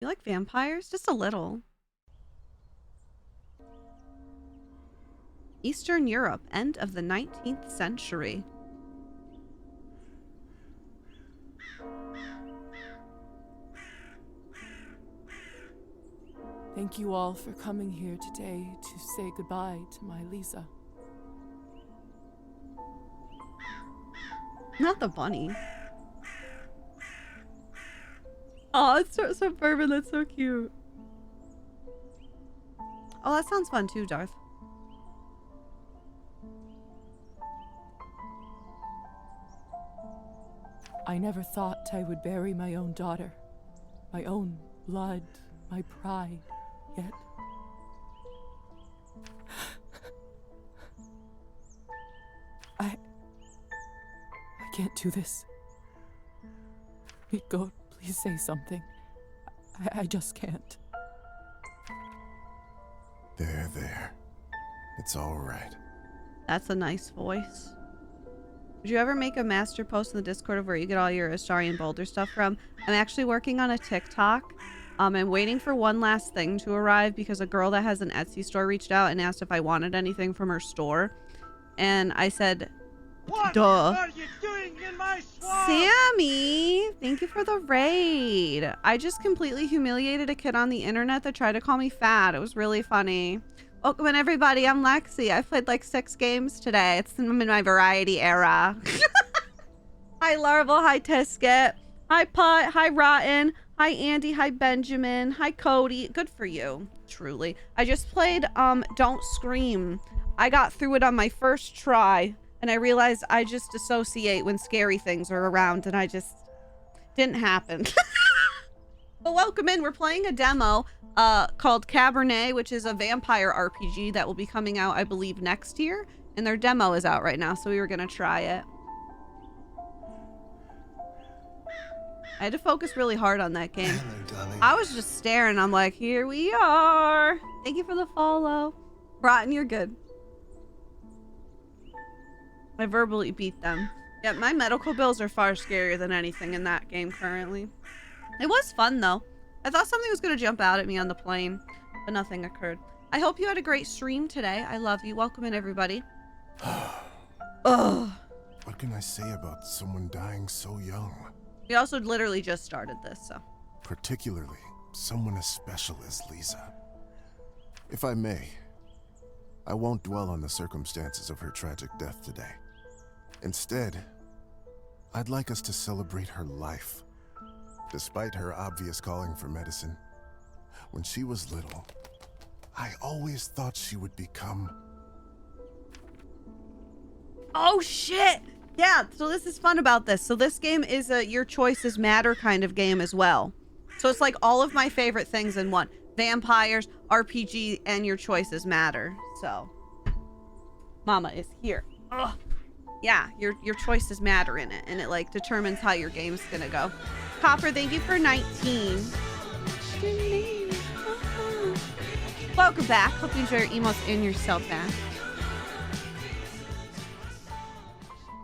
You like vampires? Just a little. Eastern Europe, end of the 19th century. Thank you all for coming here today to say goodbye to my Lisa. Not the bunny. Oh, it's so suburban. That's so cute. Oh, that sounds fun too, Darth. I never thought I would bury my own daughter, my own blood, my pride, yet I can't do this. God, please say something. I just can't. There. It's all right. That's a nice voice. Did you ever make a master post in the Discord of where you get all your Astarian Boulder stuff from? I'm actually working on a TikTok. I'm waiting for one last thing to arrive because a girl that has an Etsy store reached out and asked if I wanted anything from her store. And I said, What duh. are you doing in my swamp? Sammy, thank you for the raid. I just completely humiliated a kid on the internet that tried to call me fat. It was really funny. Welcome in, everybody. I'm Lexy. I've played like 6 games today. I'm in my variety era. Hi, Larval. Hi, Tisket. Hi, Putt. Hi, Rotten. Hi, Andy. Hi, Benjamin. Hi, Cody. Good for you, truly. I just played Don't Scream. I got through it on my first try, and I realized I just dissociate when scary things are around, and I just didn't happen. But welcome in. We're playing a demo called Cabernet, which is a vampire RPG that will be coming out, I believe, next year. And their demo is out right now, so we were going to try it. I had to focus really hard on that game. Hello, darling. I was just staring. I'm like, here we are. Thank you for the follow. Rotten, you're good. I verbally beat them. Yeah, my medical bills are far scarier than anything in that game currently. It was fun, though. I thought something was going to jump out at me on the plane, but nothing occurred. I hope you had a great stream today. I love you. Welcome in, everybody. Ugh. What can I say about someone dying so young? We also literally just started this, so. Particularly someone as special as Lisa. If I may, I won't dwell on the circumstances of her tragic death today. Instead, I'd like us to celebrate her life. Despite her obvious calling for medicine, when she was little, I always thought she would become... Oh, shit! Yeah, so this is fun about this. So this game is a your choices matter kind of game as well. So it's like all of my favorite things in one. Vampires, RPG, and your choices matter. So, Mama is here. Ugh. Yeah, your choices matter in it, and it like determines how your game's gonna go. Copper, thank you for 19. Welcome back. Hope you enjoy your emotes and yourself back.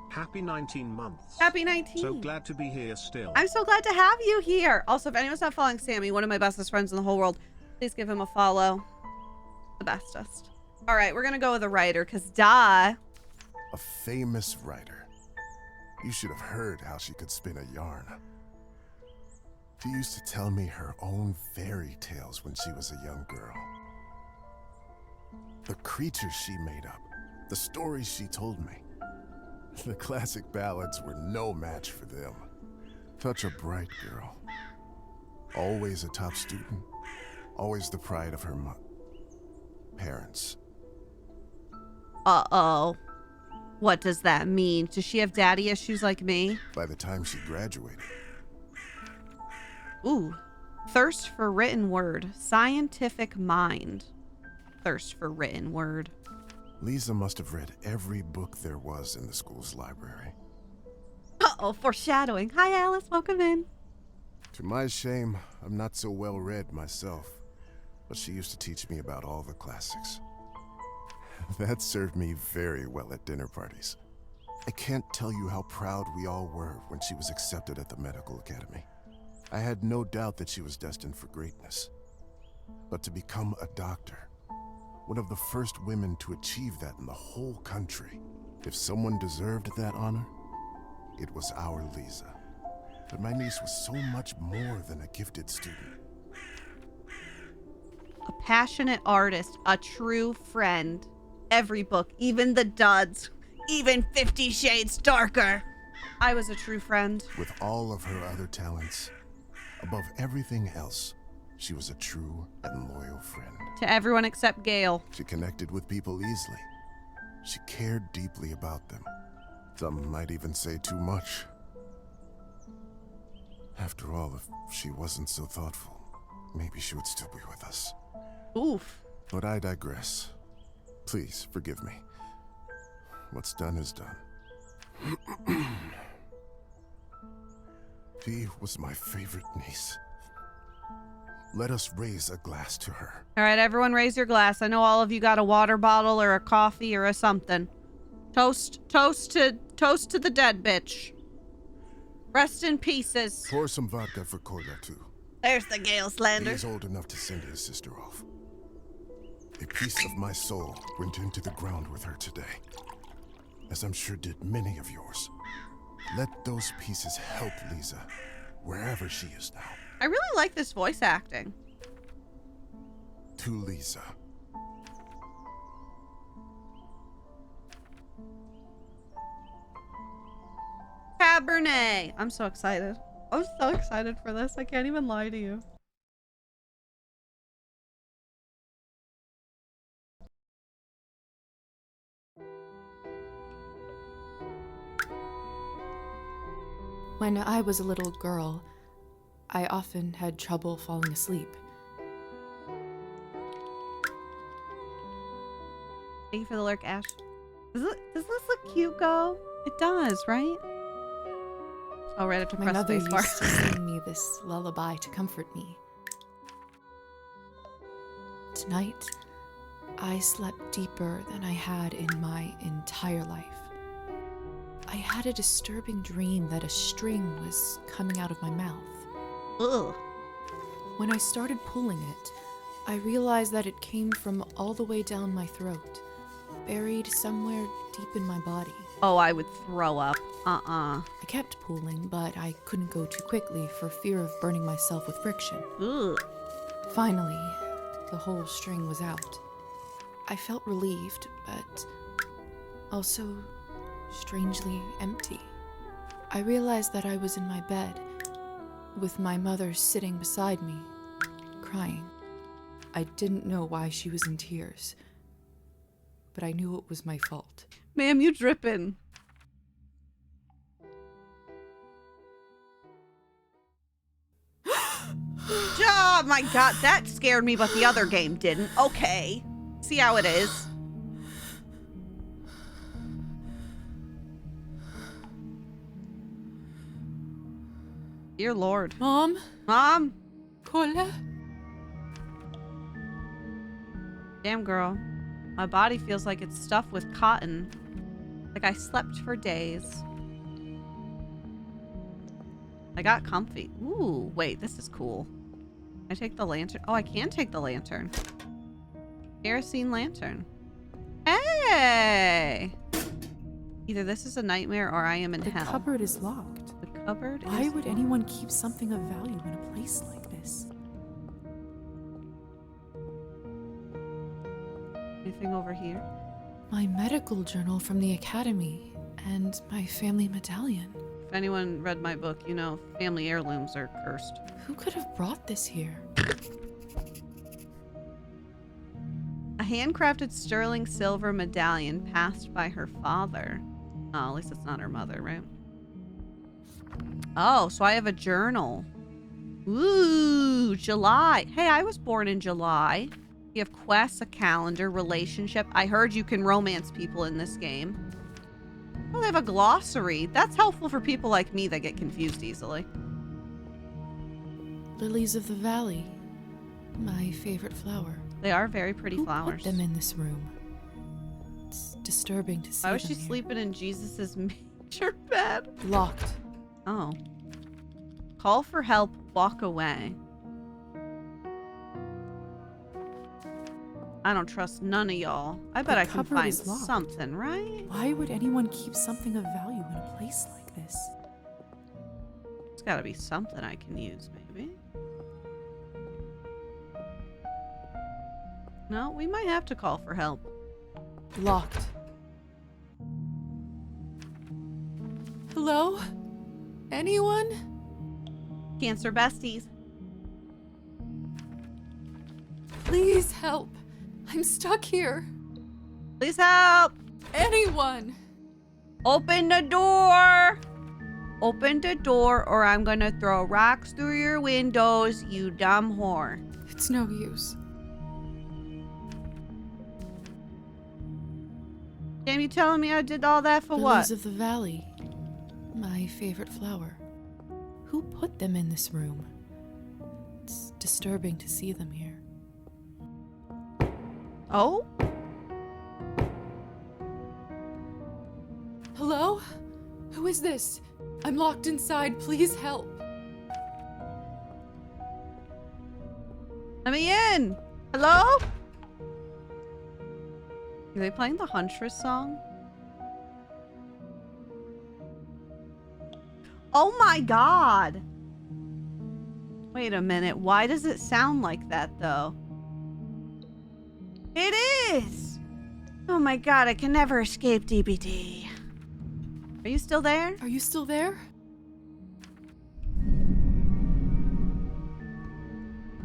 Happy 19 months. Happy 19. So glad to be here still. I'm so glad to have you here. Also, if anyone's not following Sammy, one of my bestest friends in the whole world, please give him a follow. The bestest. All right, we're gonna go with a writer, because duh. a famous writer. You should have heard how she could spin a yarn. She used to tell me her own fairy tales when she was a young girl. The creatures she made up, the stories she told me. The classic ballads were no match for them. Such a bright girl. Always a top student. Always the pride of her parents. Uh-oh. What does that mean? Does she have daddy issues like me? By the time she graduated. Ooh. Thirst for written word. Scientific mind. Thirst for written word. Lisa must have read every book there was in the school's library. Uh-oh, foreshadowing. Hi, Alice. Welcome in. To my shame, I'm not so well read myself, but she used to teach me about all the classics. That served me very well at dinner parties. I can't tell you how proud we all were when she was accepted at the medical academy. I had no doubt that she was destined for greatness. But to become a doctor, one of the first women to achieve that in the whole country, if someone deserved that honor, it was our Lisa. But my niece was so much more than a gifted student. A passionate artist, a true friend. Every book, even the duds, even 50 Shades Darker. I was a true friend. With all of her other talents, above everything else, she was a true and loyal friend. To everyone except Gale. She connected with people easily. She cared deeply about them. Some might even say too much. After all, if she wasn't so thoughtful, maybe she would still be with us. Oof. But I digress. Please, forgive me. What's done is done. She was my favorite niece. Let us raise a glass to her. All right, everyone raise your glass. I know all of you got a water bottle or a coffee or a something. Toast to the dead bitch. Rest in pieces. Pour some vodka for Kola, too. There's the Gale He slander. is old enough to send his sister off. A piece of my soul went into the ground with her today, as I'm sure did many of yours. Let those pieces help Lisa, wherever she is now. I really like this voice acting. To Lisa. Cabernet. I'm so excited. I'm so excited for this. I can't even lie to you. When I was a little girl, I often had trouble falling asleep. Thank you for the lurk, Ash. Does this look cute, Go? It does, right? Oh, right, I have to My press mother spacebar. used to sing me this lullaby to comfort me. Tonight, I slept deeper than I had in my entire life. I had a disturbing dream that a string was coming out of my mouth. Ugh. When I started pulling it, I realized that it came from all the way down my throat, buried somewhere deep in my body. Oh, I would throw up. I kept pulling, but I couldn't go too quickly for fear of burning myself with friction. Ugh. Finally, the whole string was out. I felt relieved, but also strangely empty. I realized that I was in my bed, with my mother sitting beside me, crying. I didn't know why she was in tears, but I knew it was my fault. Ma'am, you dripping. Oh my god, that scared me, but the other game didn't. Okay. See how it is. Dear Lord. Mom? Mom? Kola? Damn, girl. My body feels like it's stuffed with cotton. Like I slept for days. I got comfy. Ooh, wait, this is cool. Can I take the lantern? Oh, I can take the lantern. Kerosene lantern. Hey! Either this is a nightmare or I am in The hell. cupboard is locked. The cupboard Why is would anyone keep something of value in a place like this? Anything over here? My medical journal from the academy and my family medallion. If anyone read my book, you know family heirlooms are cursed. Who could have brought this here? A handcrafted sterling silver medallion passed by her father. Oh, at least it's not her mother, right? Oh, so I have a journal. Ooh, July. Hey, I was born in July. You have quests, a calendar, relationship. I heard you can romance people in this game. Oh, they have a glossary. That's helpful for people like me that get confused easily. Lilies of the valley. My favorite flower. They are very pretty Who flowers. put them in this room? It's disturbing to see Why was them she here. sleeping in Jesus's manger bed? Locked. Oh. Call for help, walk away. I don't trust none of y'all. I bet The I can cupboard find is locked. something, right? Why would anyone keep something of value in a place like this? It's gotta be something I can use, maybe. No, we might have to call for help. Locked. Hello? Anyone? Cancer besties. Please help. I'm stuck here. Please help! Anyone? Open the door! Open the door or I'm gonna throw rocks through your windows, you dumb whore. It's no use. Damn, you telling me I did all that for what? Lilies of the valley. My favorite flower. Who put them in this room? It's disturbing to see them here. Oh? Hello? Who is this? I'm locked inside. Please help. Let me in! Hello? Are they playing the Huntress song? Oh my god! Wait a minute, why does it sound like that though? It is! Oh my god, I can never escape DBD. Are you still there? Are you still there?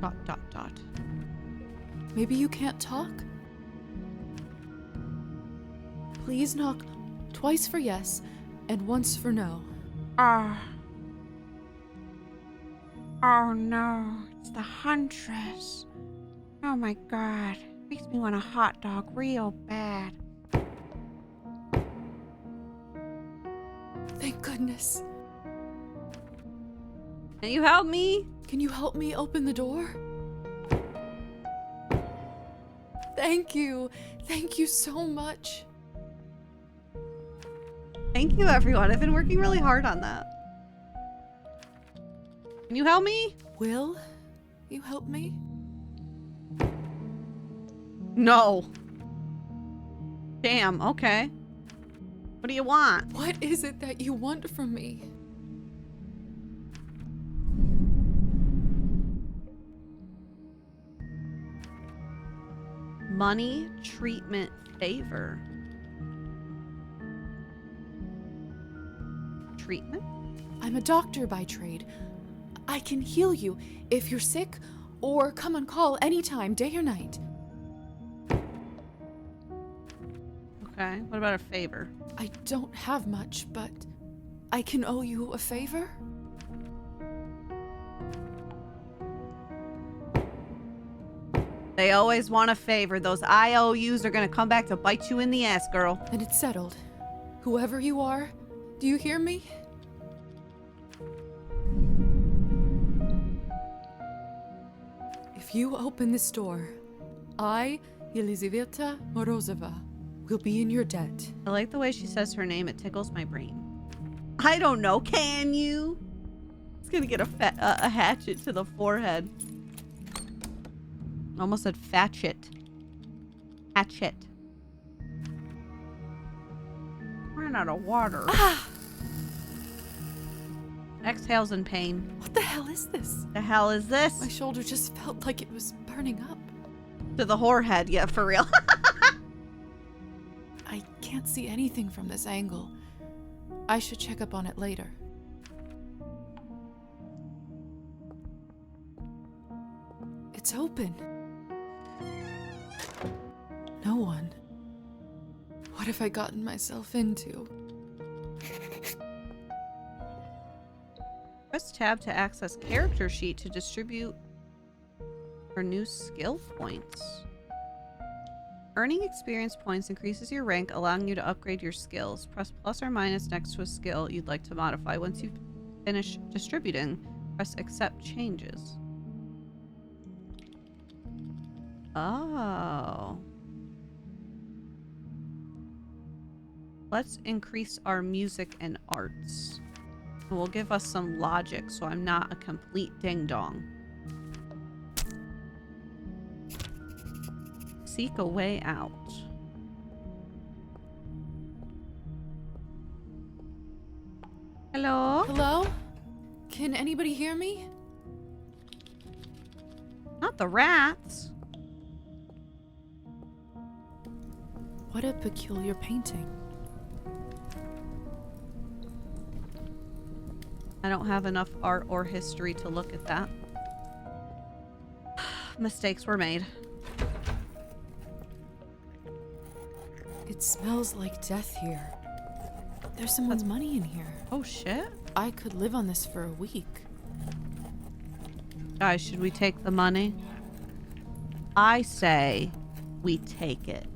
Dot dot dot. Maybe you can't talk? Please knock twice for yes and once for no. Oh no, it's the Huntress. Oh my god, makes me want a hot dog real bad. Thank goodness. Can you help me? Can you help me open the door? Thank you. Thank you so much. Thank you everyone, I've been working really hard on that. Can you help me? Will you help me? No. Damn, okay. What do you want? What is it that you want from me? Money, treatment, favor. Treatment? I'm a doctor by trade. I can heal you if you're sick or come on call anytime, day or night. Okay, what about a favor? I don't have much, but I can owe you a favor? They always want a favor. Those IOUs are gonna come back to bite you in the ass, girl. Then it's settled. Whoever you are, do you hear me? If you open this door, I, Elizaveta Morozova, will be in your debt. I like the way she says her name. It tickles my brain. I don't know. Can you? It's gonna get a hatchet to the forehead. Almost said fatchet. Hatchet. Ran out of water. Ah! Exhales in pain. What the hell is this? The hell is this? My shoulder just felt like it was burning up. To the whore head, yeah, for real. I can't see anything from this angle. I should check up on it later. It's open. No one. What have I gotten myself into? Press tab to access character sheet to distribute for new skill points. Earning experience points increases your rank, allowing you to upgrade your skills. Press plus or minus next to a skill you'd like to modify. Once you finish distributing, press accept changes. Oh. Let's increase our music and arts. It will give us some logic so I'm not a complete ding-dong. Seek a way out. Hello? Hello? Can anybody hear me? Not the rats. What a peculiar painting. I don't have enough art or history to look at that. Mistakes were made. It smells like death here. There's someone's money in here. Oh shit. I could live on this for a week. Guys, should we take the money? I say we take it.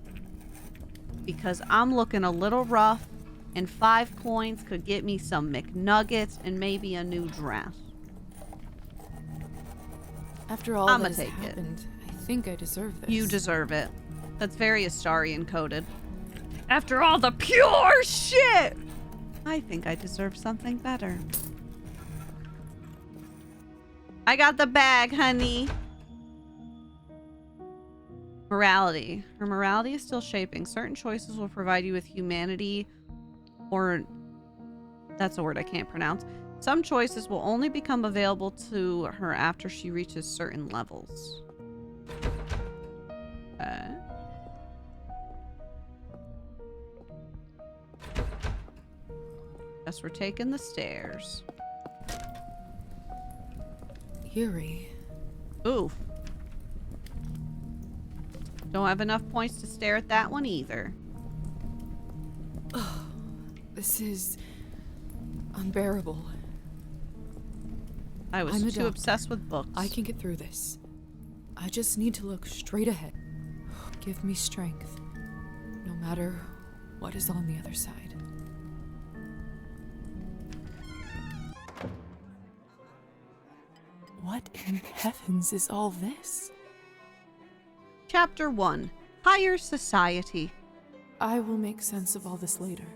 Because I'm looking a little rough, and 5 coins could get me some McNuggets and maybe a new dress. After all I'ma that has take it. happened, I think I deserve this. You deserve it. That's very Astarian coded. After all the pure shit! I think I deserve something better. I got the bag, honey. Morality. Her morality is still shaping. Certain choices will provide you with humanity, or that's a word I can't pronounce. Some choices will only become available to her after she reaches certain levels. Okay. Guess we're taking the stairs. Eerie. Oof. Don't have enough points to stare at that one either. This is unbearable. I was I'm a too doctor. obsessed with books. I can get through this. I just need to look straight ahead. Give me strength, no matter what is on the other side. What in heavens is all this? Chapter 1. Higher Society. I will make sense of all this later.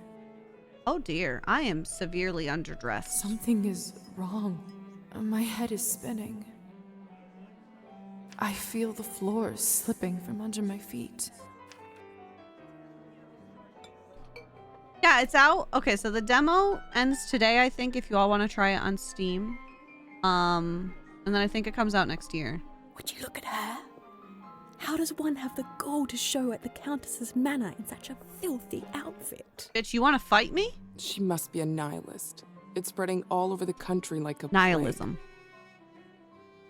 Oh dear, I am severely underdressed. Something is wrong. My head is spinning. I feel the floor slipping from under my feet. Yeah, it's out. Okay, so the demo ends today, I think, if you all want to try it on Steam. And then I think it comes out next year. Would you look at her? How does one have the gall to show at the Countess's manor in such a filthy outfit? Bitch, you want to fight me? She must be a nihilist. It's spreading all over the country like a Nihilism.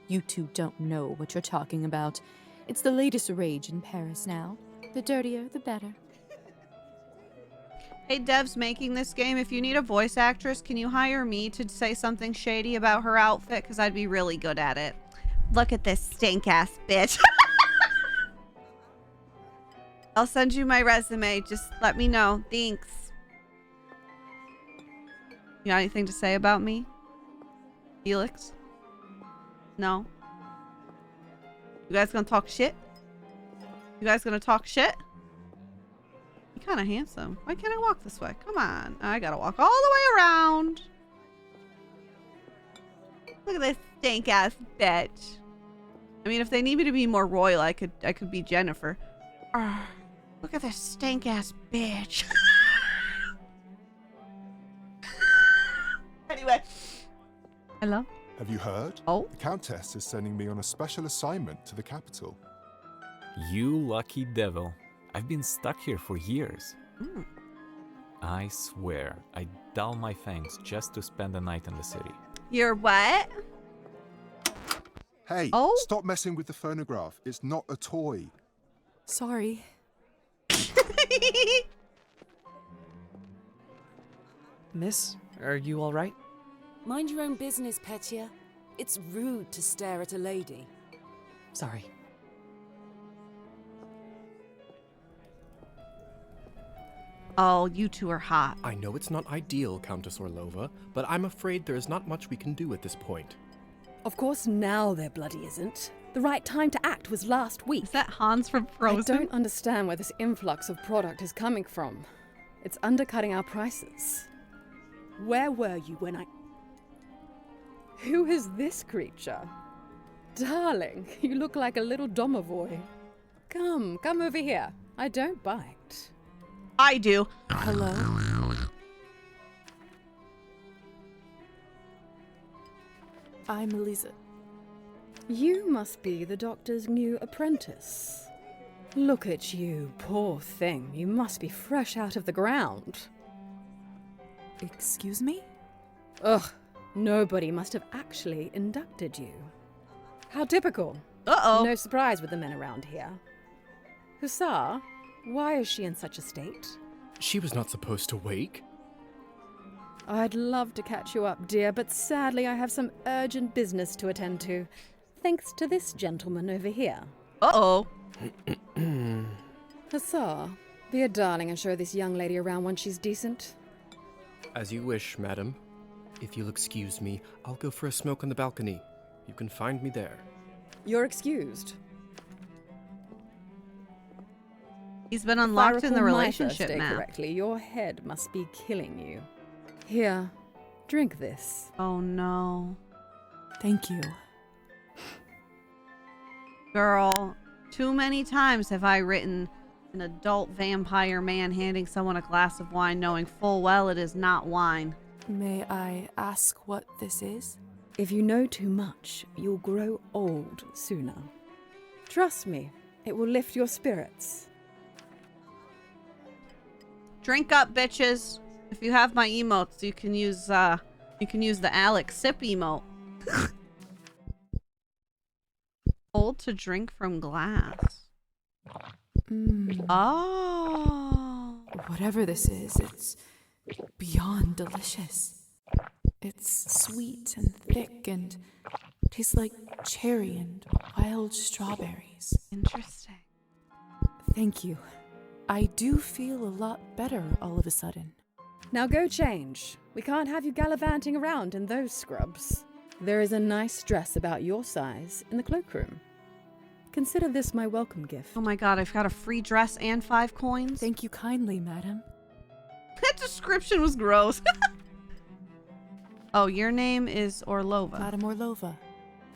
You two don't know what you're talking about. It's the latest rage in Paris now. The dirtier, the better. Hey, devs making this game, if you need a voice actress, can you hire me to say something shady about her outfit? Because I'd be really good at it. Look at this stink-ass bitch. I'll send you my resume. Just let me know. Thanks. You got anything to say about me? Felix? No? You guys gonna talk shit? You guys gonna talk shit? You're kind of handsome. Why can't I walk this way? Come on. I gotta walk all the way around. Look at this stink-ass bitch. I mean, if they need me to be more royal, I could be Jennifer. Look at this stink-ass bitch. Anyway. Hello? Have you heard? Oh? The Countess is sending me on a special assignment to the capital. You lucky devil. I've been stuck here for years. I swear, I dull my fangs just to spend the night in the city. You're what? Hey, Oh? stop messing with the phonograph. It's not a toy. Sorry. Miss, are you all right? Mind your own business, Petya. It's rude to stare at a lady. Sorry. Oh, you two are hot. I know it's not ideal, Countess Orlova, but I'm afraid there is not much we can do at this point. Of course, now there bloody isn't. The right time to act was last week. Is that Hans from Frozen? I don't understand where this influx of product is coming from. It's undercutting our prices. Where were you when I... Who is this creature? Darling, you look like a little domovoy. Come over here. I don't bite. I do. Hello? I'm Elisa. You must be the doctor's new apprentice. Look at you, poor thing. You must be fresh out of the ground. Excuse me? Ugh, nobody must have actually inducted you. How typical. Uh-oh. No surprise with the men around here. Hussar, why is she in such a state? She was not supposed to wake. I'd love to catch you up, dear, but sadly I have some urgent business to attend to, thanks to this gentleman over here. Uh-oh. Hussar, be a darling and show this young lady around when she's decent. As you wish, madam. If you'll excuse me, I'll go for a smoke on the balcony. You can find me there. You're excused. He's been unlocked in the relationship relationship now. Correctly, your head must be killing you. Here, drink this. Oh no. Thank you. Girl, too many times have I written an adult vampire man handing someone a glass of wine knowing full well it is not wine. May I ask what this is? If you know too much, you'll grow old sooner. Trust me, it will lift your spirits. Drink up, bitches. If you have my emotes, you can use the Alex sip emote. Hold to drink from glass. Oh. Whatever this is, it's beyond delicious. It's sweet and thick and tastes like cherry and wild strawberries. Interesting. Thank you. I do feel a lot better all of a sudden. Now go change. We can't have you gallivanting around in those scrubs. There is a nice dress about your size in the cloakroom. Consider this my welcome gift. Oh my god, I've got a free dress and 5 coins. Thank you kindly, madam. That description was gross. Oh, your name is Orlova. Madam Orlova.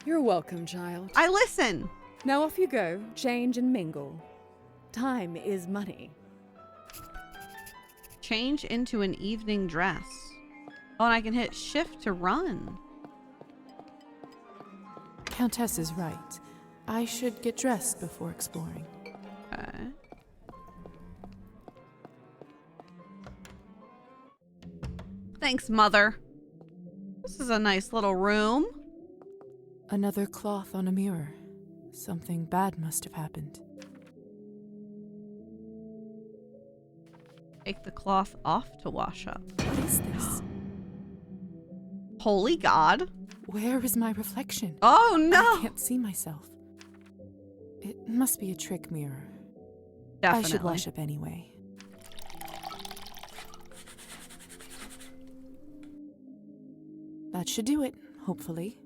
You're welcome, child. I listen. Now off you go, change and mingle. Time is money. Change into an evening dress. Oh, and I can hit shift to run. Countess is right. I should get dressed before exploring. Okay. Thanks, Mother. This is a nice little room. Another cloth on a mirror. Something bad must have happened. Take the cloth off to wash up. What is this? Holy God. Where is my reflection? Oh no! I can't see myself. It must be a trick mirror. Definitely. I should wash up anyway. That should do it, hopefully.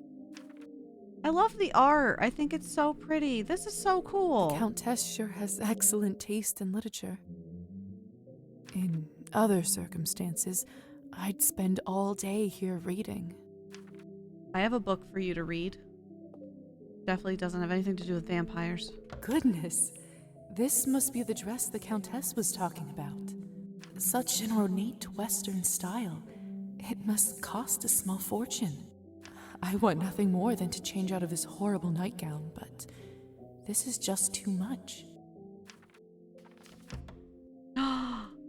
I love the art. I think it's so pretty. This is so cool. The Countess sure has excellent taste in literature. In other circumstances, I'd spend all day here reading. I have a book for you to read. Definitely doesn't have anything to do with vampires. Goodness, this must be the dress the Countess was talking about. Such an ornate Western style. It must cost a small fortune. I want nothing more than to change out of this horrible nightgown, but this is just too much.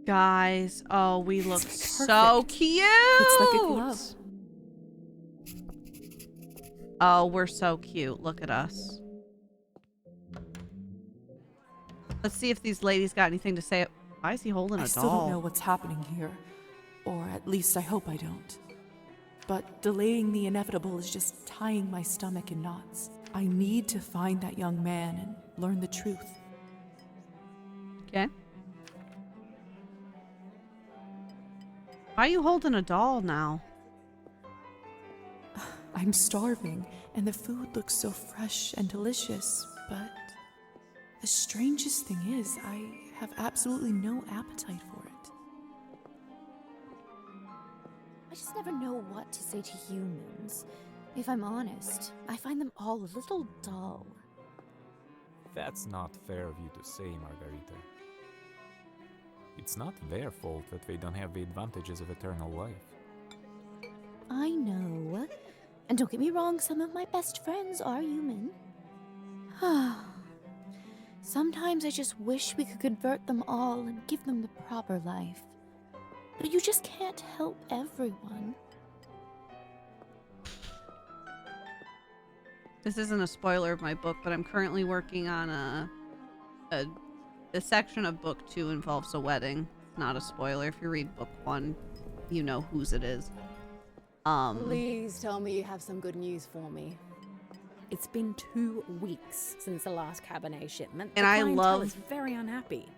Guys, oh, we look so perfect. cute. It's like a glove. Oh, we're so cute. Look at us. Let's see if these ladies got anything to say. Why is he holding a doll? I still don't know what's happening here. Or at least I hope I don't. But delaying the inevitable is just tying my stomach in knots. I need to find that young man and learn the truth. Okay. Why are you holding a doll now? I'm starving, and the food looks so fresh and delicious, but the strangest thing is, I have absolutely no appetite for it. I just never know what to say to humans. If I'm honest, I find them all a little dull. That's not fair of you to say, Margarita. It's not their fault that they don't have the advantages of eternal life. I know. And don't get me wrong, some of my best friends are human. Sometimes I just wish we could convert them all and give them the proper life. But you just can't help everyone. This isn't a spoiler of my book, but I'm currently working on the section of book 2 involves a wedding. It's not a spoiler. If you read book 1, you know whose it is. Please tell me you have some good news for me. It's been 2 weeks since the last Cabernet shipment. And I love... is very unhappy.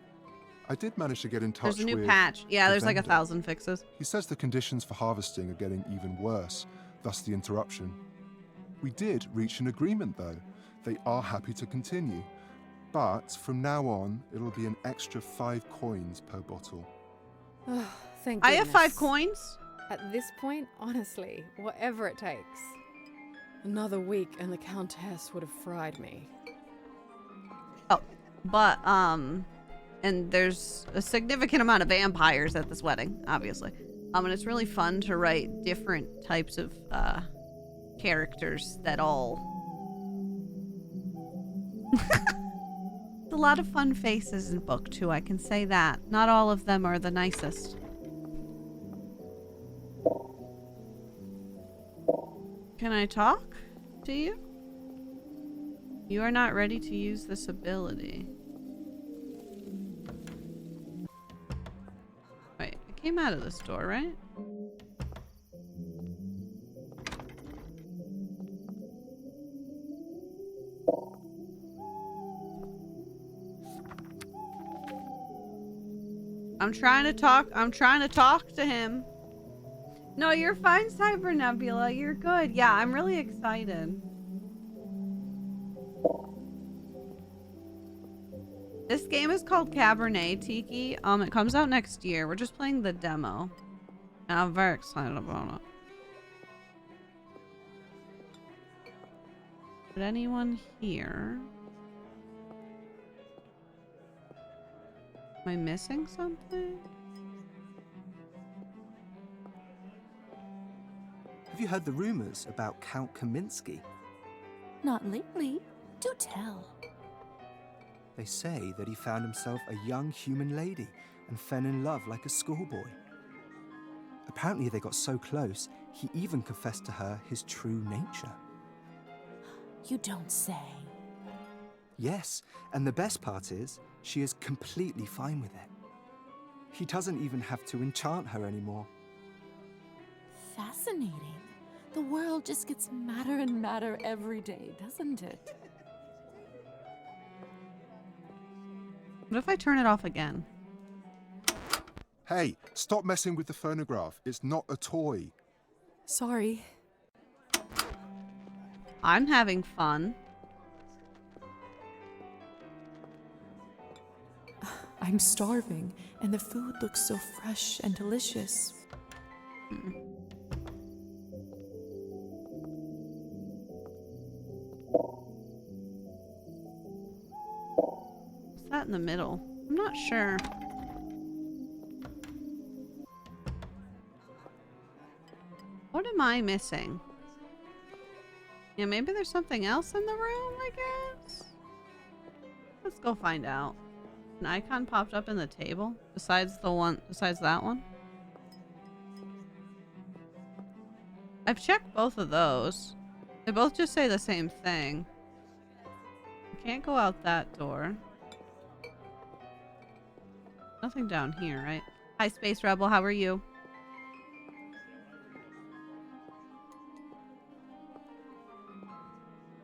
I did manage to get in touch with... There's a new patch. Yeah, there's like vendor. 1,000 fixes. He says the conditions for harvesting are getting even worse, thus the interruption. We did reach an agreement, though. They are happy to continue. But from now on, it'll be an extra 5 coins per bottle. Thank I goodness. have 5 coins? At this point, honestly, whatever it takes. Another week and the Countess would have fried me. Oh, but, and there's a significant amount of vampires at this wedding, obviously. And it's really fun to write different types of, characters that all... A lot of fun faces in book 2, I can say that. Not all of them are the nicest. Can I talk to you? You are not ready to use this ability. Wait, I came out of this door, right? I'm trying to talk to him. No, you're fine, Cyber Nebula. You're good. Yeah, I'm really excited. This game is called Cabernet, Tiki. It comes out next year. We're just playing the demo. And I'm very excited about it. Did anyone here? Am I missing something? Have you heard the rumors about Count Kaminsky? Not lately. Do tell. They say that he found himself a young human lady and fell in love like a schoolboy. Apparently they got so close, he even confessed to her his true nature. You don't say. Yes, and the best part is, she is completely fine with it. He doesn't even have to enchant her anymore. Fascinating. The world just gets madder and madder every day, doesn't it? What if I turn it off again? Hey, stop messing with the phonograph. It's not a toy. Sorry. I'm having fun. I'm starving, and the food looks so fresh and delicious. What's that in the middle? I'm not sure. What am I missing? Yeah, maybe there's something else in the room, I guess? Let's go find out. An icon popped up in the table besides that one. I've checked both of those. They both just say the same thing. I can't go out that door. Nothing down here, right? Hi, Space Rebel. How are you?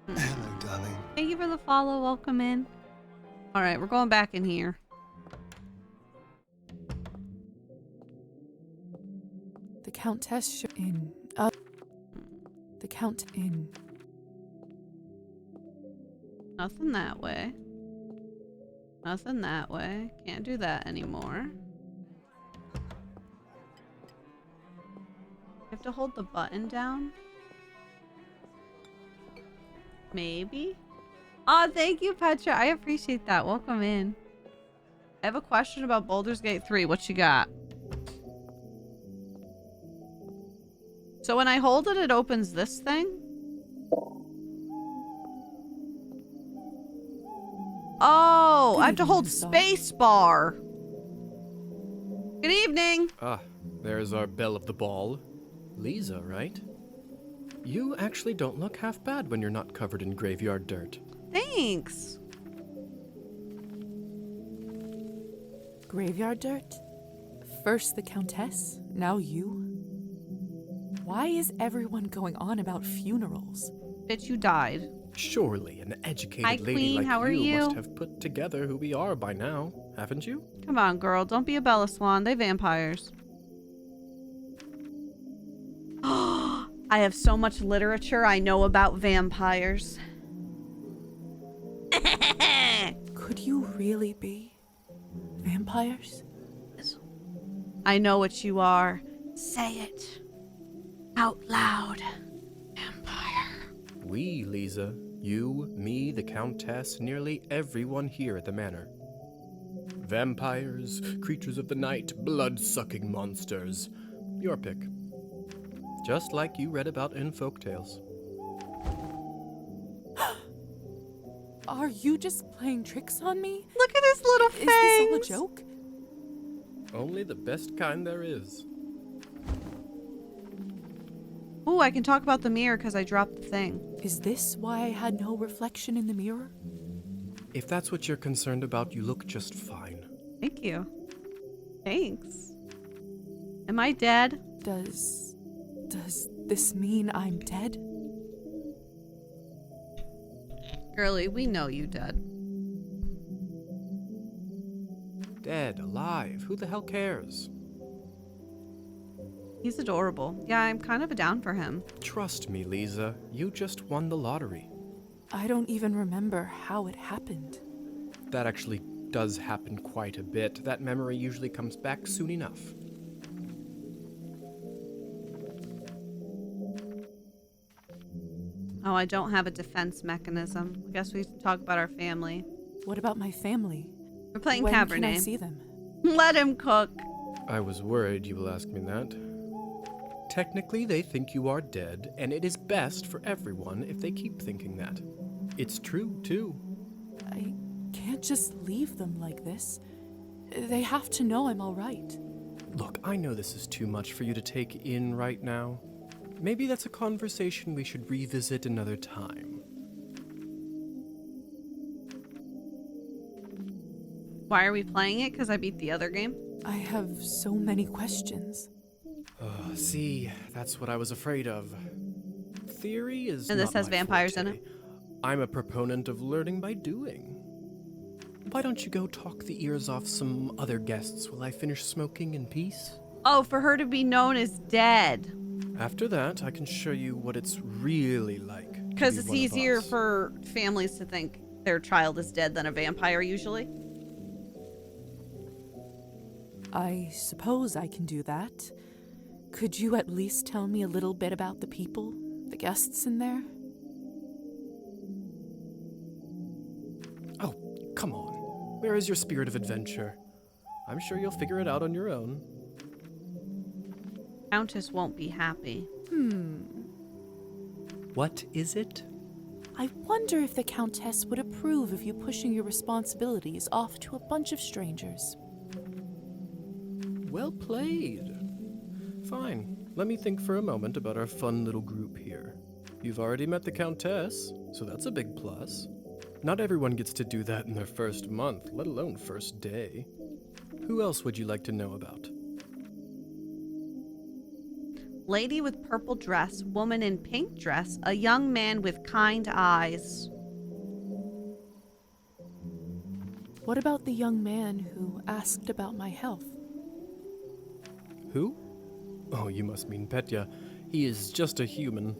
Hello, darling. Thank you for the follow. Welcome in. All right, we're going back in here. The Countess in. The Count in. Nothing that way. Nothing that way. Can't do that anymore. You have to hold the button down. Maybe. Oh, thank you, Petra. I appreciate that. Welcome in. I have a question about Baldur's Gate 3. What you got? So when I hold it, it opens this thing? Oh, I have to hold space bar. Good evening. Ah, there's our belle of the ball. Lisa, right? You actually don't look half bad when you're not covered in graveyard dirt. Thanks. Graveyard dirt? First the Countess, now you? Why is everyone going on about funerals? Bitch, you died. Surely an educated Hi, lady Queen. like How are you you? must have put together who we are by now, haven't you? Come on, girl. Don't be a Bella Swan. They vampires. I have so much literature I know about vampires. Could you really be vampires? I know what you are. Say it out loud. Vampire. We, Lisa. You, me, the Countess, nearly everyone here at the manor. Vampires, creatures of the night, blood-sucking monsters. Your pick. Just like you read about in folktales. Are you just playing tricks on me? Look at his little face. Is this all a joke? Only the best kind there is. Ooh, I can talk about the mirror because I dropped the thing. Is this why I had no reflection in the mirror? If that's what you're concerned about, you look just fine. Thank you. Thanks. Am I dead? Does this mean I'm dead? Girlie, we know you dead. Dead, alive, who the hell cares? He's adorable. Yeah, I'm kind of down for him. Trust me, Lisa, you just won the lottery. I don't even remember how it happened. That actually does happen quite a bit. That memory usually comes back soon enough. Oh, I don't have a defense mechanism. I guess we should talk about our family. What about my family? We're playing when Cabernet. Can I see them? Let him cook. I was worried you will ask me that. Technically, they think you are dead, and it is best for everyone if they keep thinking that. It's true, too. I can't just leave them like this. They have to know I'm all right. Look, I know this is too much for you to take in right now. Maybe that's a conversation we should revisit another time. Why are we playing it? Because I beat the other game? I have so many questions. See, that's what I was afraid of. Theory is And this not has my vampires forte. in it? I'm a proponent of learning by doing. Why don't you go talk the ears off some other guests while I finish smoking in peace? Oh, for her to be known as dead. After that, I can show you what it's really like. Because it's easier for families to think their child is dead than a vampire usually. I suppose I can do that. Could you at least tell me a little bit about the people, the guests in there? Oh, come on. Where is your spirit of adventure? I'm sure you'll figure it out on your own. Countess won't be happy. What is it? I wonder if the Countess would approve of you pushing your responsibilities off to a bunch of strangers. Well played. Fine. Let me think for a moment about our fun little group here. You've already met the Countess, so that's a big plus. Not everyone gets to do that in their first month, let alone first day. Who else would you like to know about? Lady with purple dress, woman in pink dress, a young man with kind eyes. What about the young man who asked about my health? Who? Oh, you must mean Petya. He is just a human.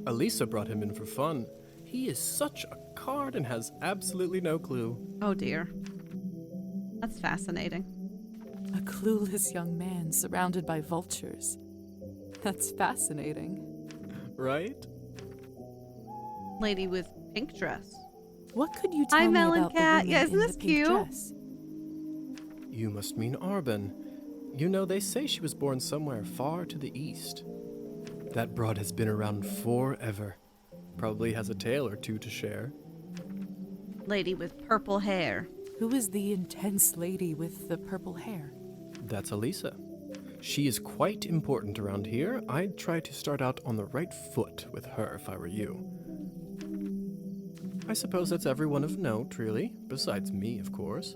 Elisa brought him in for fun. He is such a card and has absolutely no clue. Oh dear. That's fascinating. A clueless young man surrounded by vultures. That's fascinating. Right? Lady with pink dress. What could you tell Hi, me Melon about Cat. the Yeah, woman isn't in this the pink cute? dress? You must mean Arbin. You know, they say she was born somewhere far to the east. That broad has been around forever. Probably has a tale or two to share. Lady with purple hair. Who is the intense lady with the purple hair? That's Elisa. She is quite important around here. I'd try to start out on the right foot with her if I were you. I suppose that's everyone of note, really, besides me, of course.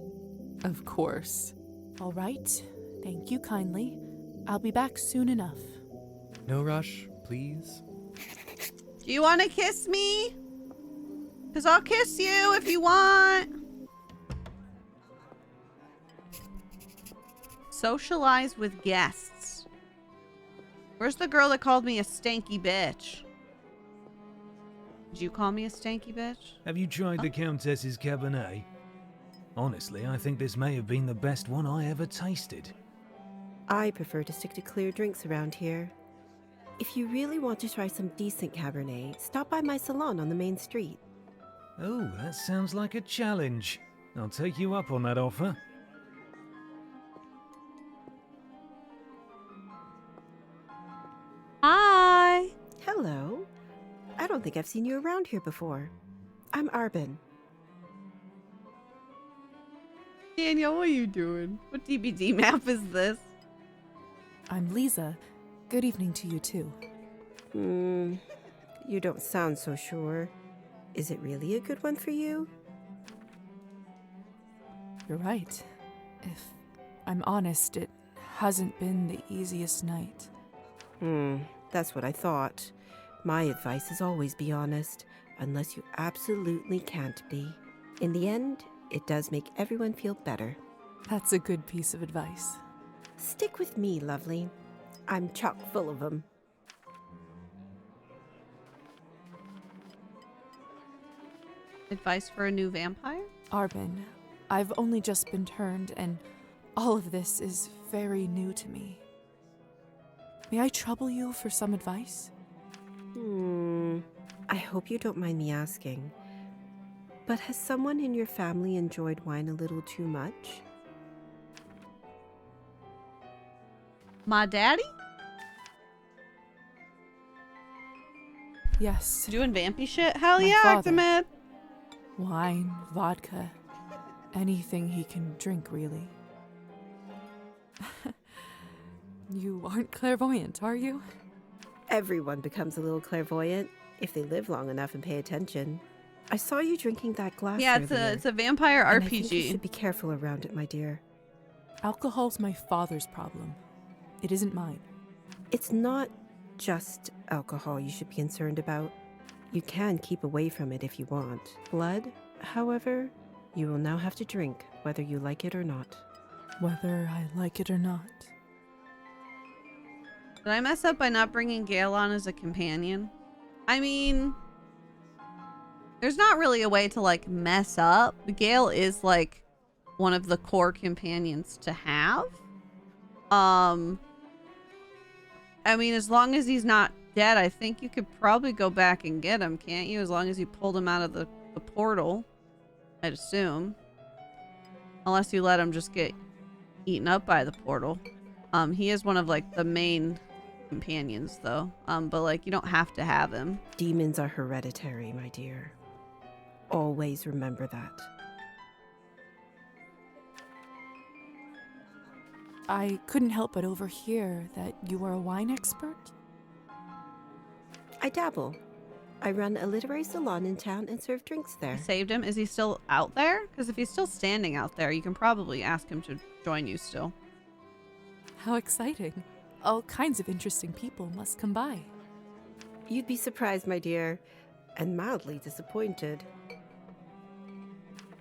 Of course. All right. Thank you kindly. I'll be back soon enough. No rush, please. Do you want to kiss me? Because I'll kiss you if you want. Socialize with guests. Where's the girl that called me a stanky bitch? Did you call me a stanky bitch? Have you tried the Countess's Cabernet? Honestly, I think this may have been the best one I ever tasted. I prefer to stick to clear drinks around here. If you really want to try some decent Cabernet, stop by my salon on the main street. Oh, that sounds like a challenge. I'll take you up on that offer. Hi. Hello. I don't think I've seen you around here before. I'm Arbin. Daniel, what are you doing? What DBD map is this? I'm Lisa. Good evening to you, too. You don't sound so sure. Is it really a good one for you? You're right. If I'm honest, it hasn't been the easiest night. That's what I thought. My advice is always be honest, unless you absolutely can't be. In the end, it does make everyone feel better. That's a good piece of advice. Stick with me, lovely. I'm chock full of them. Advice for a new vampire? Arbin, I've only just been turned, and all of this is very new to me. May I trouble you for some advice? I hope you don't mind me asking, but has someone in your family enjoyed wine a little too much? My daddy? Yes. Doing vampy shit? Hell My yeah, father. Actimid. Wine, vodka, anything he can drink, really. You aren't clairvoyant, are you? Everyone becomes a little clairvoyant if they live long enough and pay attention. I saw you drinking that glass Yeah, earlier, it's a vampire and RPG. I think you should be careful around it, my dear. Alcohol's my father's problem. It isn't mine. It's not just alcohol you should be concerned about. You can keep away from it if you want. Blood, however, you will now have to drink, whether you like it or not. Whether I like it or not. Did I mess up by not bringing Gale on as a companion? I mean, there's not really a way to like mess up. Gale is like one of the core companions to have. I mean, as long as he's not dead, I think you could probably go back and get him, can't you? As long as you pulled him out of the portal, I'd assume. Unless you let him just get eaten up by the portal. He is one of like the main companions though. But like you don't have to have him. Demons are hereditary, my dear. Always remember that. I couldn't help but overhear that you are a wine expert. I dabble. I run a literary salon in town and serve drinks there. You saved him. Is he still out there? Because if he's still standing out there, you can probably ask him to join you still. How exciting. All kinds of interesting people must come by. You'd be surprised, my dear, and mildly disappointed.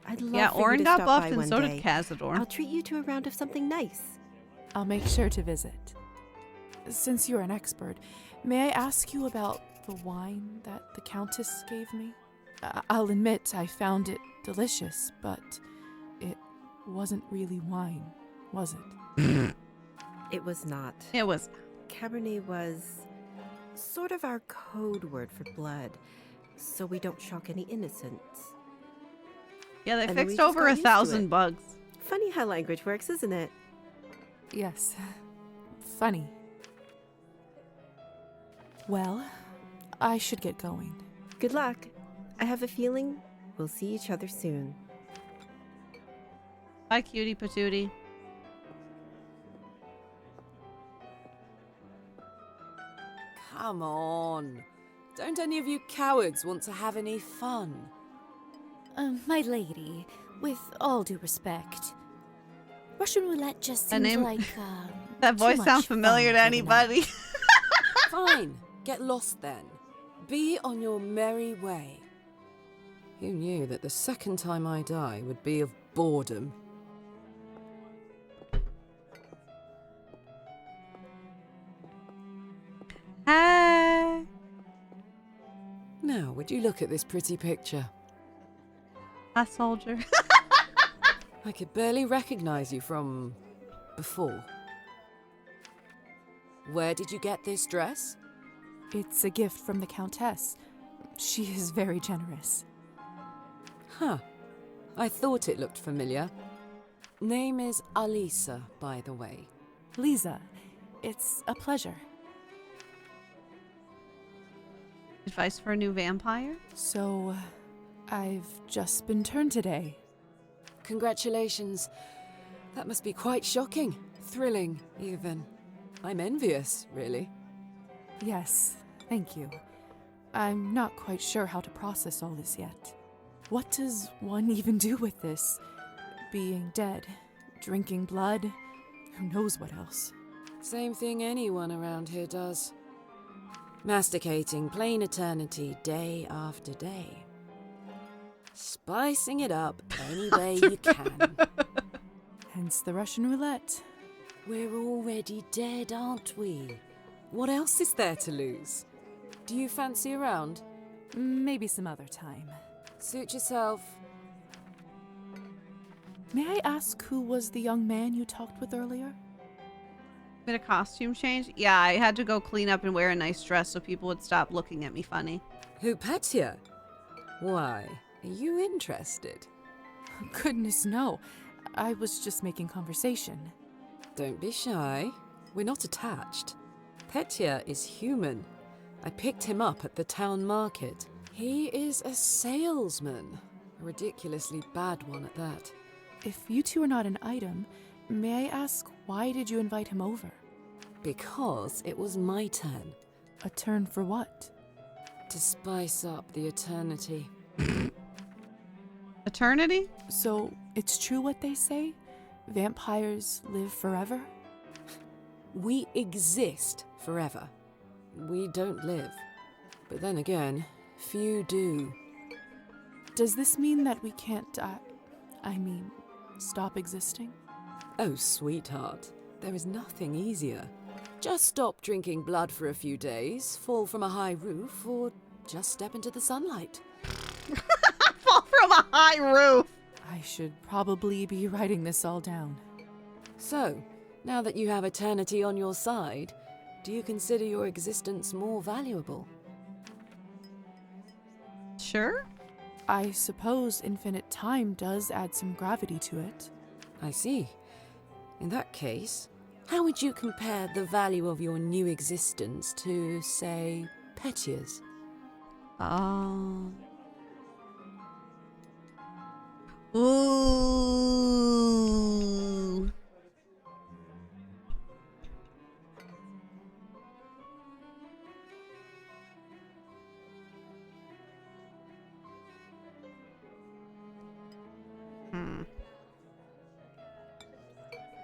I'd love Yeah, for you Orin to got stop buffed by and one so day. did Cazador. I'll treat you to a round of something nice. I'll make sure to visit. Since you're an expert, may I ask you about the wine that the Countess gave me? I'll admit I found it delicious, but it wasn't really wine, was it? It was not. It was. Cabernet was sort of our code word for blood. so we don't shock any innocents. Yeah, they And then we fixed just over got used to 1,000 it. bugs. Funny how language works, isn't it? Yes. Funny. Well, I should get going. Good luck. I have a feeling we'll see each other soon. Bye, cutie patootie. Come on. Don't any of you cowards want to have any fun? My lady, with all due respect, Russian roulette just That seems name- like That too voice much sounds familiar fun to for the night. anybody. Fine. Get lost then. Be on your merry way. Who knew that the second time I die would be of boredom? Hey. Now, would you look at this pretty picture? Hi, soldier. I could barely recognize you from before. Where did you get this dress? It's a gift from the Countess. She is very generous. Huh. I thought it looked familiar. Name is Alisa, by the way. Lisa, it's a pleasure. Advice for a new vampire? So, I've just been turned today. Congratulations. That must be quite shocking. Thrilling, even. I'm envious, really. Yes, thank you. I'm not quite sure how to process all this yet. What does one even do with this? Being dead, drinking blood, who knows what else? Same thing anyone around here does. Masticating plain eternity day after day. Spicing it up any way you can. Hence the Russian roulette. We're already dead, aren't we? What else is there to lose? Do you fancy a round? Maybe some other time. Suit yourself. May I ask who was the young man you talked with earlier? Bit of costume change? Yeah, I had to go clean up and wear a nice dress so people would stop looking at me funny. Who, Petya? Why, are you interested? Goodness, no. I was just making conversation. Don't be shy. We're not attached. Petya is human. I picked him up at the town market. He is a salesman. A ridiculously bad one at that. If you two are not an item, may I ask why did you invite him over? Because it was my turn. A turn for what? To spice up the eternity. Eternity? So, it's true what they say? Vampires live forever? We exist forever. We don't live. But then again, few do. Does this mean that we can't, stop existing? Oh, sweetheart, there is nothing easier. Just stop drinking blood for a few days, fall from a high roof, or just step into the sunlight. Fall from a high roof! I should probably be writing this all down. So, now that you have eternity on your side, do you consider your existence more valuable? Sure. I suppose infinite time does add some gravity to it. I see. In that case, how would you compare the value of your new existence to, say, Petya's? Ooh.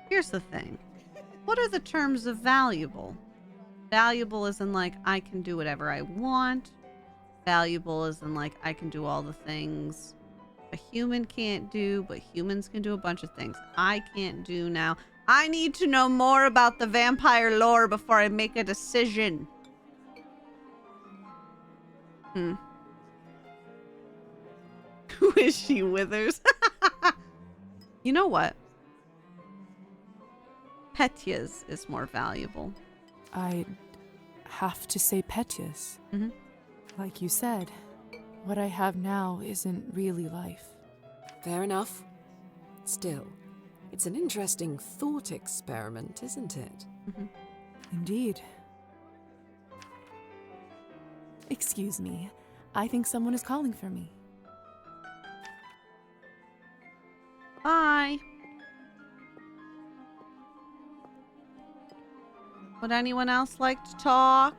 Here's the thing. What are the terms of valuable? Valuable is in like, I can do whatever I want. Valuable is in like, I can do all the things a human can't do, but humans can do a bunch of things I can't do now. I need to know more about the vampire lore before I make a decision. Who is she, Withers? You know what? Petya's is more valuable. I'd have to say Petya's. Mm-hmm. Like you said, What I have now isn't really life. Fair enough. Still, it's an interesting thought experiment, isn't it? Indeed. Excuse me. I think someone is calling for me. Bye. Would anyone else like to talk?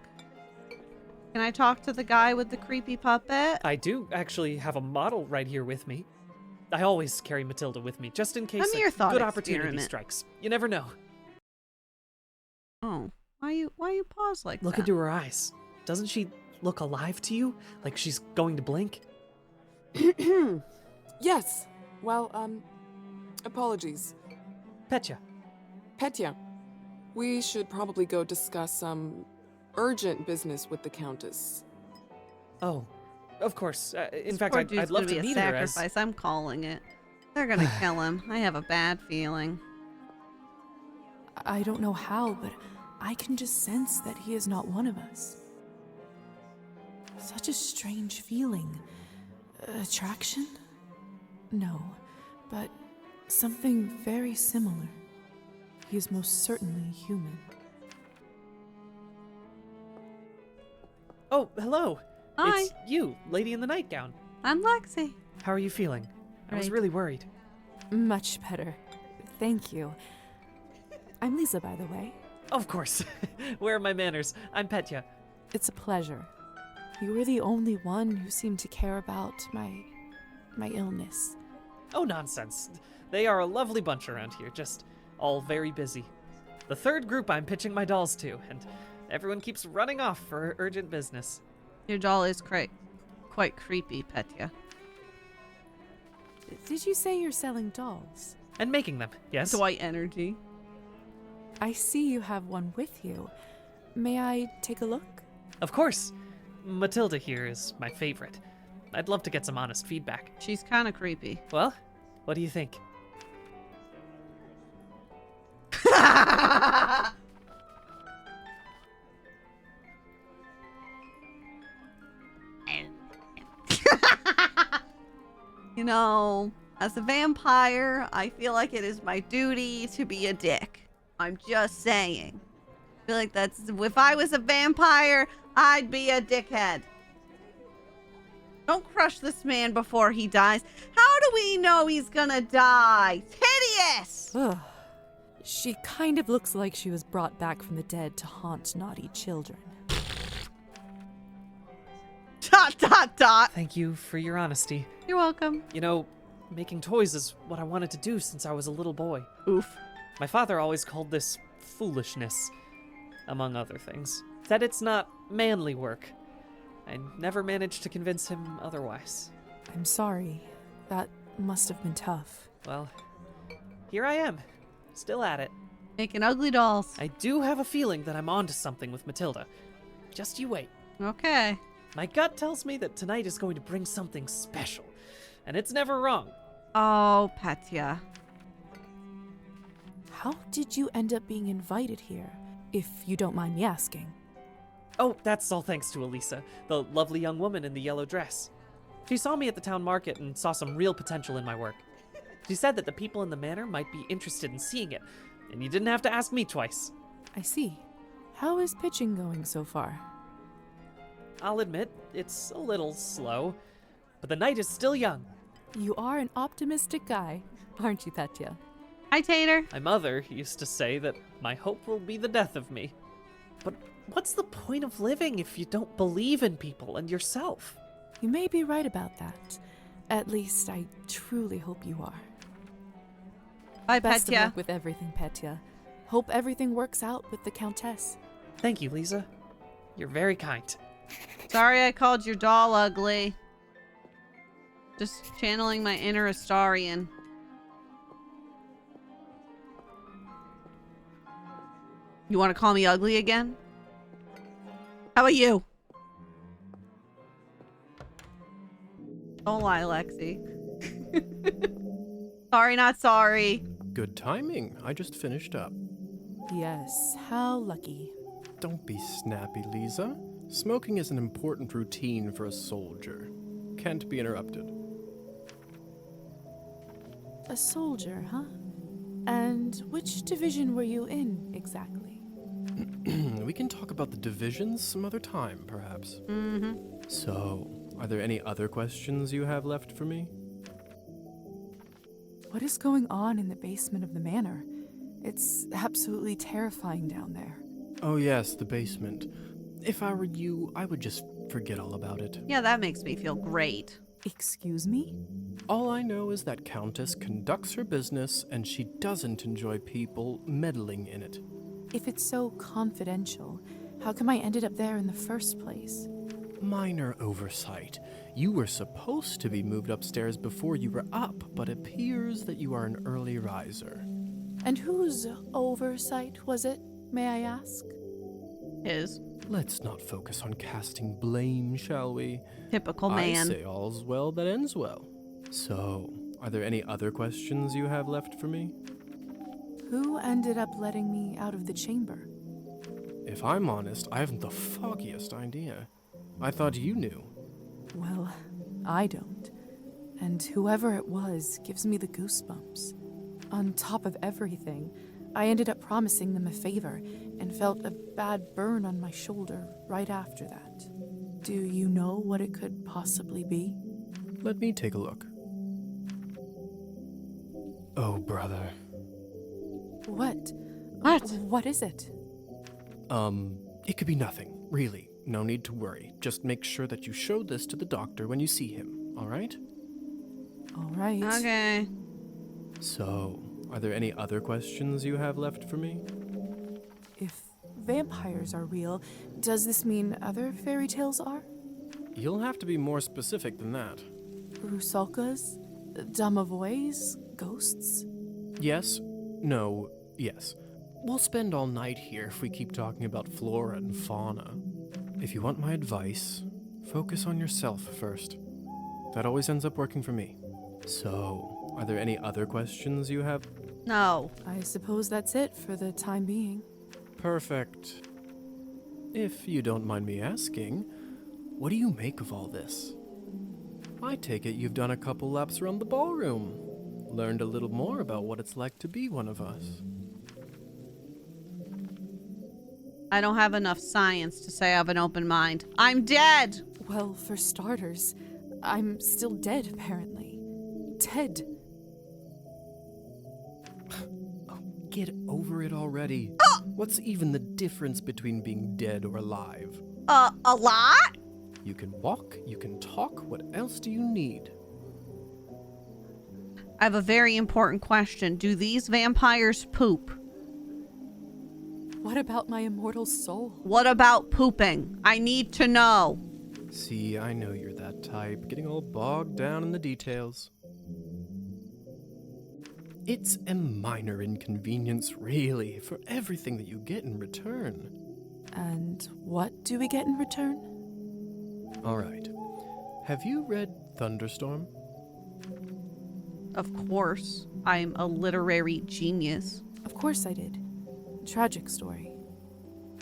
Can I talk to the guy with the creepy puppet? I do actually have a model right here with me. I always carry Matilda with me, just in case A mere a thought good opportunity experiment. strikes. You never know. Oh, why you pause like Look that? into her eyes. Doesn't she look alive to you? Like she's going to blink? Yes. Well, apologies. Petya. Petya, we should probably go discuss some urgent business with the Countess. Oh, of course. In fact, Poor I'd dude's love gonna to be a meet her as... sacrifice. I'm calling it. They're gonna kill him. I have a bad feeling. I don't know how, but I can just sense that he is not one of us. Such a strange feeling. Attraction? No, but something very similar. He is most certainly human. Oh, hello. Hi. It's you, lady in the nightgown. I'm Lexy. How are you feeling? I was Right. really worried. Much better. Thank you. I'm Lisa, by the way. Of course. Where are my manners? I'm Petya. It's a pleasure. You were the only one who seemed to care about my illness. Oh, nonsense. They are a lovely bunch around here, just all very busy. The third group I'm pitching my dolls to, and everyone keeps running off for urgent business. Your doll is quite creepy, Petya. Did you say you're selling dolls? And making them, yes? Dwight energy. I see you have one with you. May I take a look? Of course. Matilda here is my favorite. I'd love to get some honest feedback. She's kind of creepy. Well, what do you think? You know, as a vampire, I feel like it is my duty to be a dick. I'm just saying. I feel like that's, if I was a vampire, I'd be a dickhead. Don't crush this man before he dies. How do we know he's gonna die? Hideous! Ugh. She kind of looks like she was brought back from the dead to haunt naughty children. ... Thank you for your honesty. You're welcome. You know, making toys is what I wanted to do since I was a little boy. Oof. My father always called this foolishness, among other things. Said it's not manly work. I never managed to convince him otherwise. I'm sorry. That must have been tough. Well, here I am, still at it. Making ugly dolls. I do have a feeling that I'm onto something with Matilda. Just you wait. Okay. My gut tells me that tonight is going to bring something special, and it's never wrong. Oh, Petya. How did you end up being invited here, if you don't mind me asking? Oh, that's all thanks to Elisa, the lovely young woman in the yellow dress. She saw me at the town market and saw some real potential in my work. She said that the people in the manor might be interested in seeing it, and you didn't have to ask me twice. I see. How is pitching going so far? I'll admit, it's a little slow, but the night is still young. You are an optimistic guy, aren't you, Petya? Hi, Tater. My mother used to say that my hope will be the death of me. But what's the point of living if you don't believe in people and yourself? You may be right about that. At least I truly hope you are. Bye, Best of Petya. luck with everything, Petya. Hope everything works out with the Countess. Thank you, Lisa. You're very kind. Sorry I called your doll ugly. Just channeling my inner Astarian. You want to call me ugly again? How about you? Don't lie, Lexy. Sorry, not sorry. Good timing. I just finished up. Yes, how lucky. Don't be snappy, Lisa. Smoking is an important routine for a soldier. can't be interrupted. A soldier, huh? And which division were you in, exactly? We can talk about the divisions some other time, perhaps. Mm-hmm. So, are there any other questions you have left for me? What is going on in the basement of the manor? It's absolutely terrifying down there. Oh yes, the basement. If I were you, I would just forget all about it. Yeah, that makes me feel great. Excuse me? All I know is that Countess conducts her business and she doesn't enjoy people meddling in it. If it's so confidential, how come I ended up there in the first place? Minor oversight. You were supposed to be moved upstairs before you were up, but appears that you are an early riser. And whose oversight was it, may I ask? His. Let's not focus on casting blame, shall we? Typical man. I say all's well that ends well. So, are there any other questions you have left for me? Who ended up letting me out of the chamber? If I'm honest, I haven't the foggiest idea. I thought you knew. Well, I don't. And whoever it was gives me the goosebumps. On top of everything, I ended up promising them a favor and felt a bad burn on my shoulder right after that. Do you know what it could possibly be? Let me take a look. Oh, brother. What? What? What is it? It could be nothing, really. No need to worry. Just make sure that you show this to the doctor when you see him, all right? All right. Okay. So, are there any other questions you have left for me? If vampires are real, does this mean other fairy tales are? You'll have to be more specific than that. Rusalkas? Domovoys? Ghosts? Yes, no, yes. We'll spend all night here if we keep talking about flora and fauna. If you want my advice, focus on yourself first. That always ends up working for me. So, are there any other questions you have? No. I suppose that's it for the time being. Perfect. If you don't mind me asking, what do you make of all this? I take it you've done a couple laps around the ballroom. Learned a little more about what it's like to be one of us. I don't have enough science to say I have an open mind. I'm dead! Well, for starters, I'm still dead, apparently. Dead. Oh, get over it already. What's even the difference between being dead or alive? A lot? You can walk, you can talk, what else do you need? I have a very important question. Do these vampires poop? What about my immortal soul? What about pooping? I need to know. See, I know you're that type, getting all bogged down in the details. It's a minor inconvenience, really, for everything that you get in return. And what do we get in return? All right. Have you read Thunderstorm? Of course. I'm a literary genius. Of course I did. Tragic story.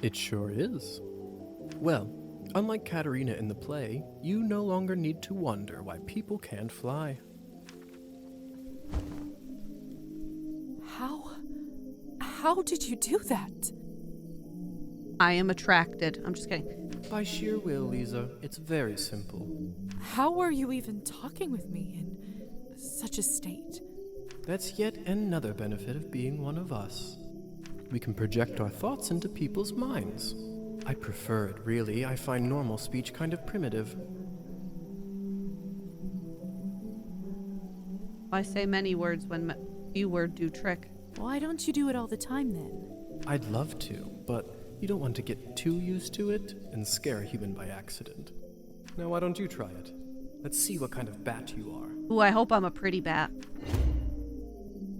It sure is. Well, unlike Katerina in the play, you no longer need to wonder why people can't fly. How did you do that? I am attracted. I'm just kidding. By sheer will, Lisa. It's very simple. How are you even talking with me in such a state? That's yet another benefit of being one of us. We can project our thoughts into people's minds. I prefer it, really. I find normal speech kind of primitive. I say many words when few words do trick. Why don't you do it all the time then? I'd love to, but you don't want to get too used to it and scare a human by accident. Now, why don't you try it? Let's see what kind of bat you are. Ooh, I hope I'm a pretty bat.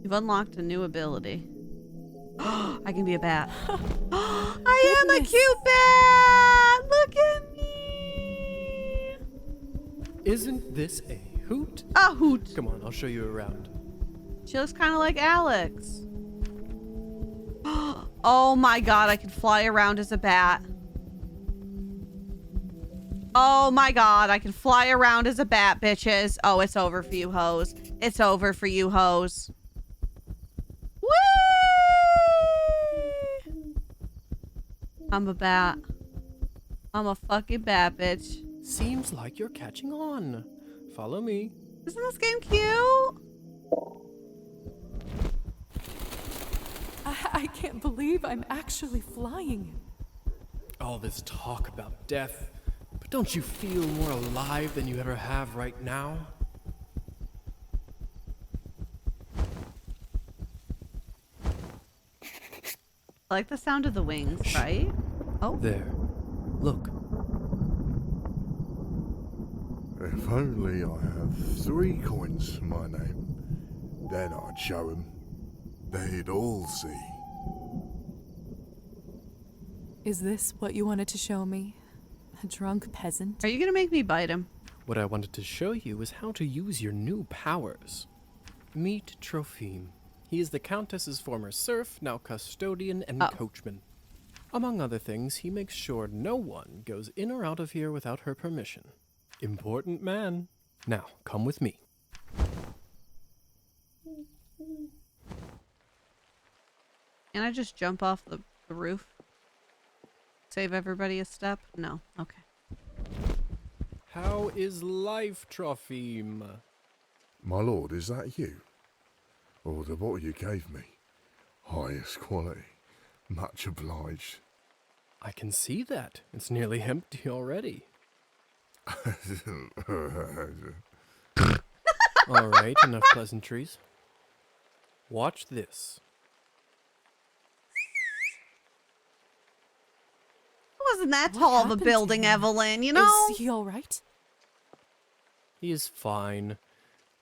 You've unlocked a new ability. I can be a bat. I am a cute bat! Look at me! Isn't this a hoot? A hoot. Come on, I'll show you around. She looks kind of like Alex. Oh my god, I can fly around as a bat. Oh my god, I can fly around as a bat, bitches. Oh, it's over for you hoes. It's over for you hoes. Whee! I'm a bat. I'm a fucking bat, bitch. Seems like you're catching on. Follow me. Isn't this game cute? I can't believe I'm actually flying. All this talk about death, but don't you feel more alive than you ever have right now? I like the sound of the wings, right? Oh. There. Look. If only I have 3 coins to my name, then I'd show 'em. They'd all see. Is this what you wanted to show me? A drunk peasant? Are you gonna make me bite him? What I wanted to show you is how to use your new powers. Meet Trophime. He is the Countess's former serf, now custodian and coachman. Among other things, he makes sure no one goes in or out of here without her permission. Important man. Now, come with me. Can I just jump off the roof? Save everybody a step? No. Okay. How is life, Trophime? My lord, is that you? Oh, the bottle you gave me. Highest quality. Much obliged. I can see that. It's nearly empty already. All right, enough pleasantries. Watch this. Wasn't that tall of a building, Evelyn, you know? Is he all right? He is fine.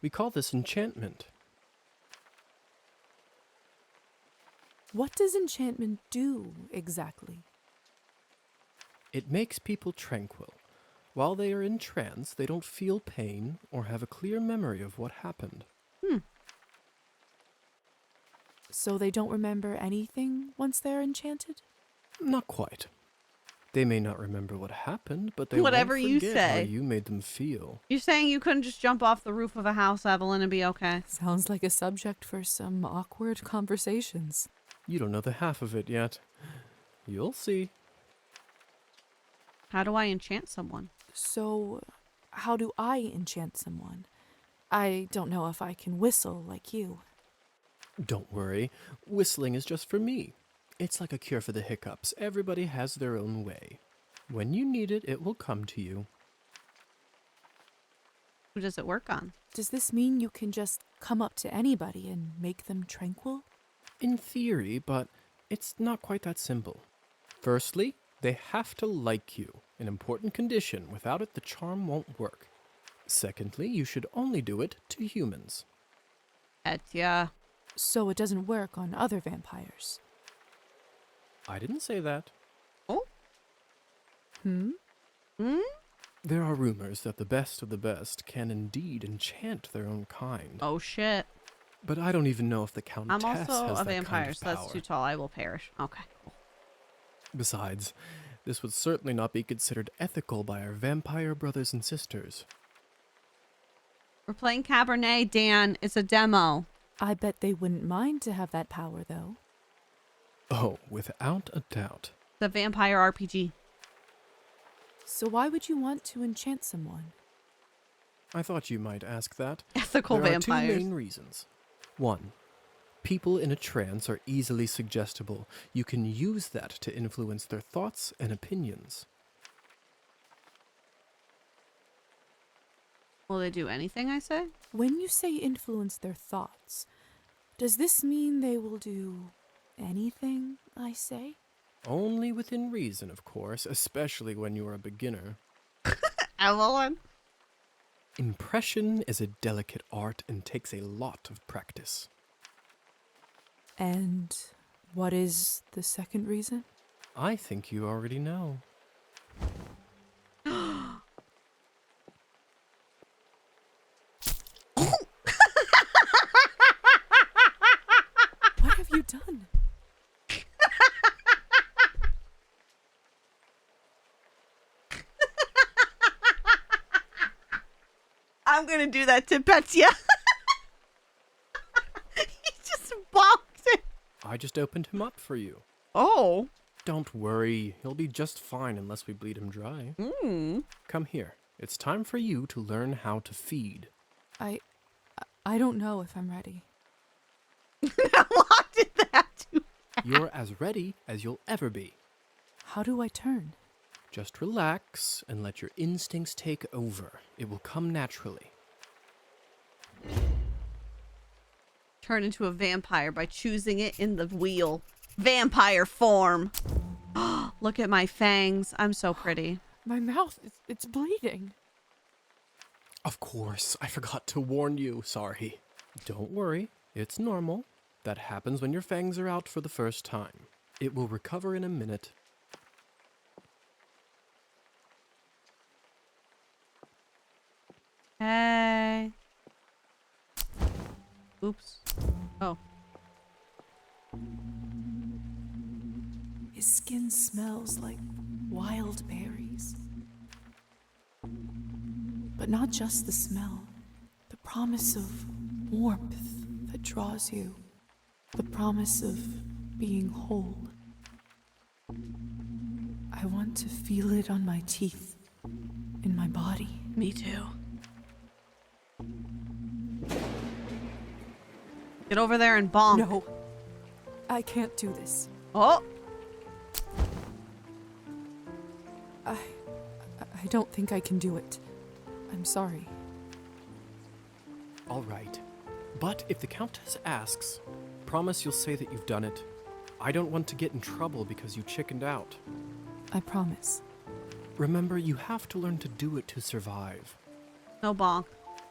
We call this enchantment. What does enchantment do, exactly? It makes people tranquil. While they are in trance, they don't feel pain or have a clear memory of what happened. So they don't remember anything once they're enchanted? Not quite. They may not remember what happened, but they Whatever won't you forget say. how you made them feel. You're saying you couldn't just jump off the roof of a house, Evelyn, and be okay? Sounds like a subject for some awkward conversations. You don't know the half of it yet. You'll see. How do I enchant someone? So, how do I enchant someone? I don't know if I can whistle like you. Don't worry. Whistling is just for me. It's like a cure for the hiccups. Everybody has their own way. When you need it, it will come to you. Who does it work on? Does this mean you can just come up to anybody and make them tranquil? In theory, but it's not quite that simple. Firstly, they have to like you, an important condition. Without it, the charm won't work. Secondly, you should only do it to humans. Yeah. So it doesn't work on other vampires? I didn't say that. Oh? There are rumors that the best of the best can indeed enchant their own kind. Oh, shit. But I don't even know if the Countess I'm also has a that vampire, kind of so that's power. too tall. I will perish. Okay. Besides, this would certainly not be considered ethical by our vampire brothers and sisters. We're playing Cabernet, Dan. It's a demo. I bet they wouldn't mind to have that power, though. Oh, without a doubt. The vampire RPG. So why would you want to enchant someone? I thought you might ask that. Ethical there vampires. There are 2 main reasons. 1. People in a trance are easily suggestible. You can use that to influence their thoughts and opinions. Will they do anything I say? When you say influence their thoughts, does this mean they will do anything I say? Only within reason, of course, especially when you are a beginner. Evelyn? Impression is a delicate art and takes a lot of practice. And what is the second reason? I think you already know. What have you done? I'm gonna do that to Petya. He just walked it. I just opened him up for you. Oh. Don't worry, he'll be just fine unless we bleed him dry. Come here. It's time for you to learn how to feed. I don't know if I'm ready. What did that do? You're as ready as you'll ever be. How do I turn? Just relax and let your instincts take over. It will come naturally. Turn into a vampire by choosing it in the wheel. Vampire form. Look at my fangs. I'm so pretty. My mouth, it's bleeding. Of course, I forgot to warn you. Sorry. Don't worry, it's normal. That happens when your fangs are out for the first time. It will recover in a minute. Hey. Oops. Oh. His skin smells like wild berries. But not just the smell. The promise of warmth that draws you. The promise of being whole. I want to feel it on my teeth, in my body. Me too. Get over there and bonk. No, I can't do this. Oh. I don't think I can do it. I'm sorry. All right. But if the Countess asks, promise you'll say that you've done it. I don't want to get in trouble because you chickened out. I promise. Remember, you have to learn to do it to survive. No bonk.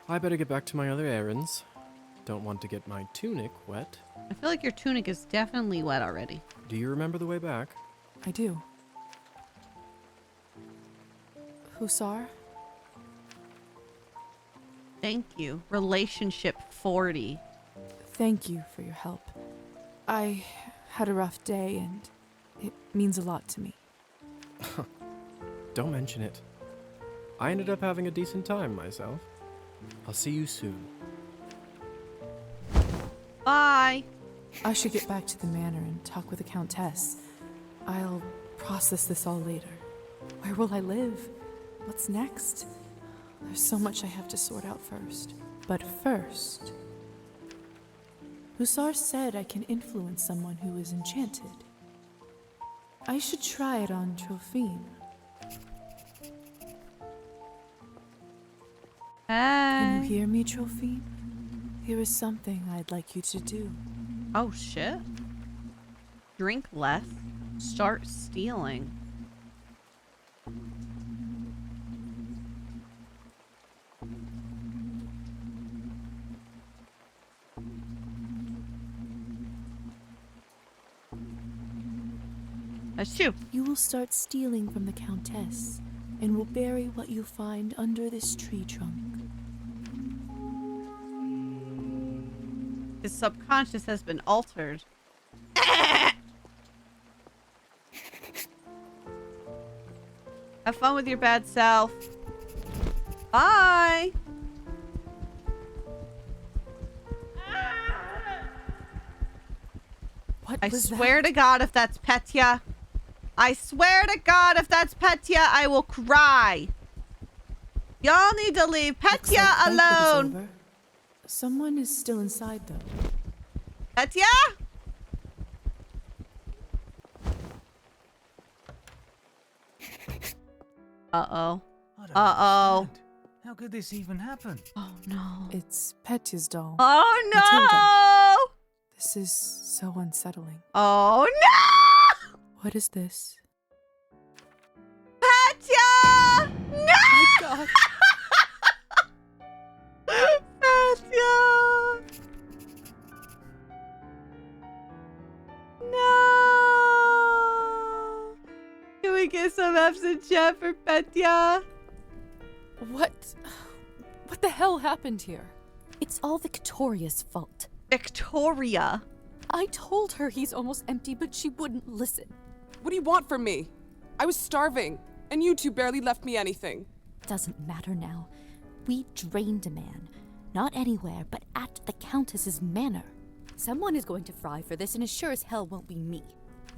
I better get back to my other errands. Don't want to get my tunic wet. I feel like your tunic is definitely wet already. Do you remember the way back? I do. Hussar? Thank you. Relationship 40. Thank you for your help. I had a rough day and it means a lot to me. Don't mention it. I ended up having a decent time myself. I'll see you soon. Bye. I should get back to the manor and talk with the Countess. I'll process this all later. Where will I live? What's next? There's so much I have to sort out first. But first, Hussar said I can influence someone who is enchanted. I should try it on Trophine. Can you hear me, Trophine? Here is something I'd like you to do. Oh, shit. Drink less. Start stealing. Achoo. You will start stealing from the Countess, and will bury what you find under this tree trunk. His subconscious has been altered. Have fun with your bad self. Bye. I swear to God, if that's Petya, I swear to God, if that's Petya, I will cry. Y'all need to leave Petya alone. Someone is still inside, though. Petya? Uh-oh. Uh-oh. How could this even happen? Oh, no. It's Petya's doll. Oh, Matilda. This is so unsettling. Oh, no! What is this? Petya! No! My God. Petya! No! Can we get some F's in chat for Petya? What the hell happened here? It's all Victoria's fault. Victoria? I told her he's almost empty, but she wouldn't listen. What do you want from me? I was starving, and you two barely left me anything. Doesn't matter now. We drained a man. Not anywhere, but at the Countess's manor. Someone is going to fry for this, and it sure as hell won't be me.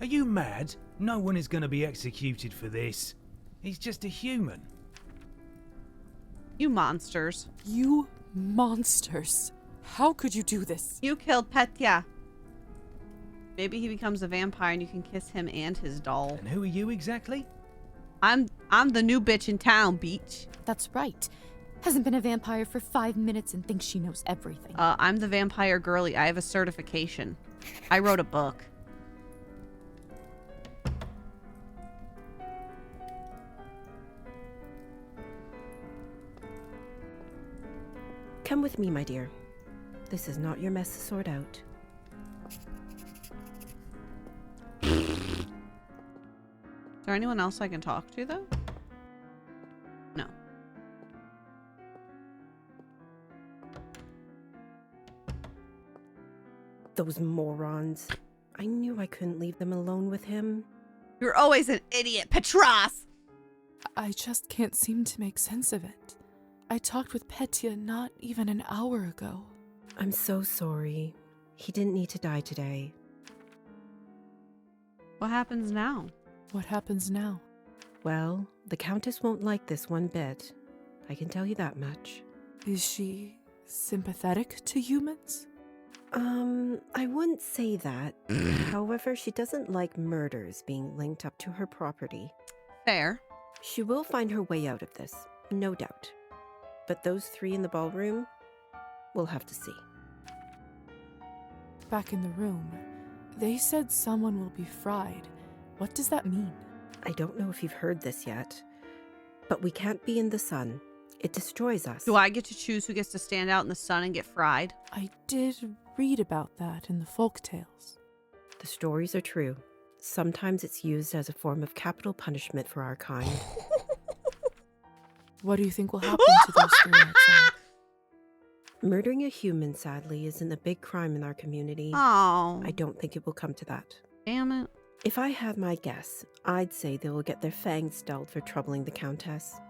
Are you mad? No one is going to be executed for this. He's just a human. You monsters. You monsters. How could you do this? You killed Petya. Maybe he becomes a vampire and you can kiss him and his doll. And who are you exactly? I'm the new bitch in town, beach. That's right. Hasn't been a vampire for 5 minutes and thinks she knows everything. I'm the vampire girly. I have a certification. I wrote a book. Come with me, my dear. This is not your mess to sort out. Is there anyone else I can talk to, though? No. Those morons. I knew I couldn't leave them alone with him. You're always an idiot, Petras! I just can't seem to make sense of it. I talked with Petya not even an hour ago. I'm so sorry. He didn't need to die today. What happens now? What happens now? Well, the Countess won't like this one bit. I can tell you that much. Is she sympathetic to humans? I wouldn't say that. However, she doesn't like murders being linked up to her property. Fair. She will find her way out of this, no doubt. But those three in the ballroom, we'll have to see. Back in the room, they said someone will be fried. What does that mean? I don't know if you've heard this yet, but we can't be in the sun. It destroys us. Do I get to choose who gets to stand out in the sun and get fried? I did read about that in the folk tales. The stories are true. Sometimes it's used as a form of capital punishment for our kind. What do you think will happen to those three outside? Murdering a human, sadly, isn't a big crime in our community. Oh. I don't think it will come to that. Damn it. If I had my guess, I'd say they will get their fangs dulled for troubling the Countess.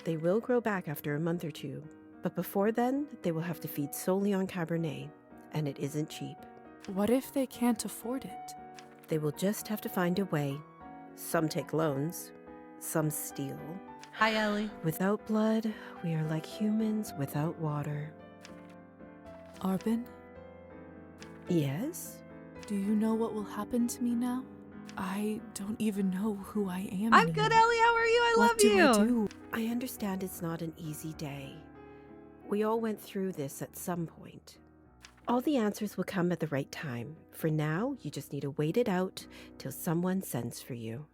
They will grow back after a month or two, but before then, they will have to feed solely on Cabernet, and it isn't cheap. What if they can't afford it? They will just have to find a way. Some take loans, some steal. Hi, Ellie. Without blood, we are like humans without water. Arbin? Yes? Do you know what will happen to me now? I don't even know who I am I'm anymore. good, Ellie. How are you? I love you. What do I do? I understand it's not an easy day. We all went through this at some point. All the answers will come at the right time. For now, you just need to wait it out till someone sends for you.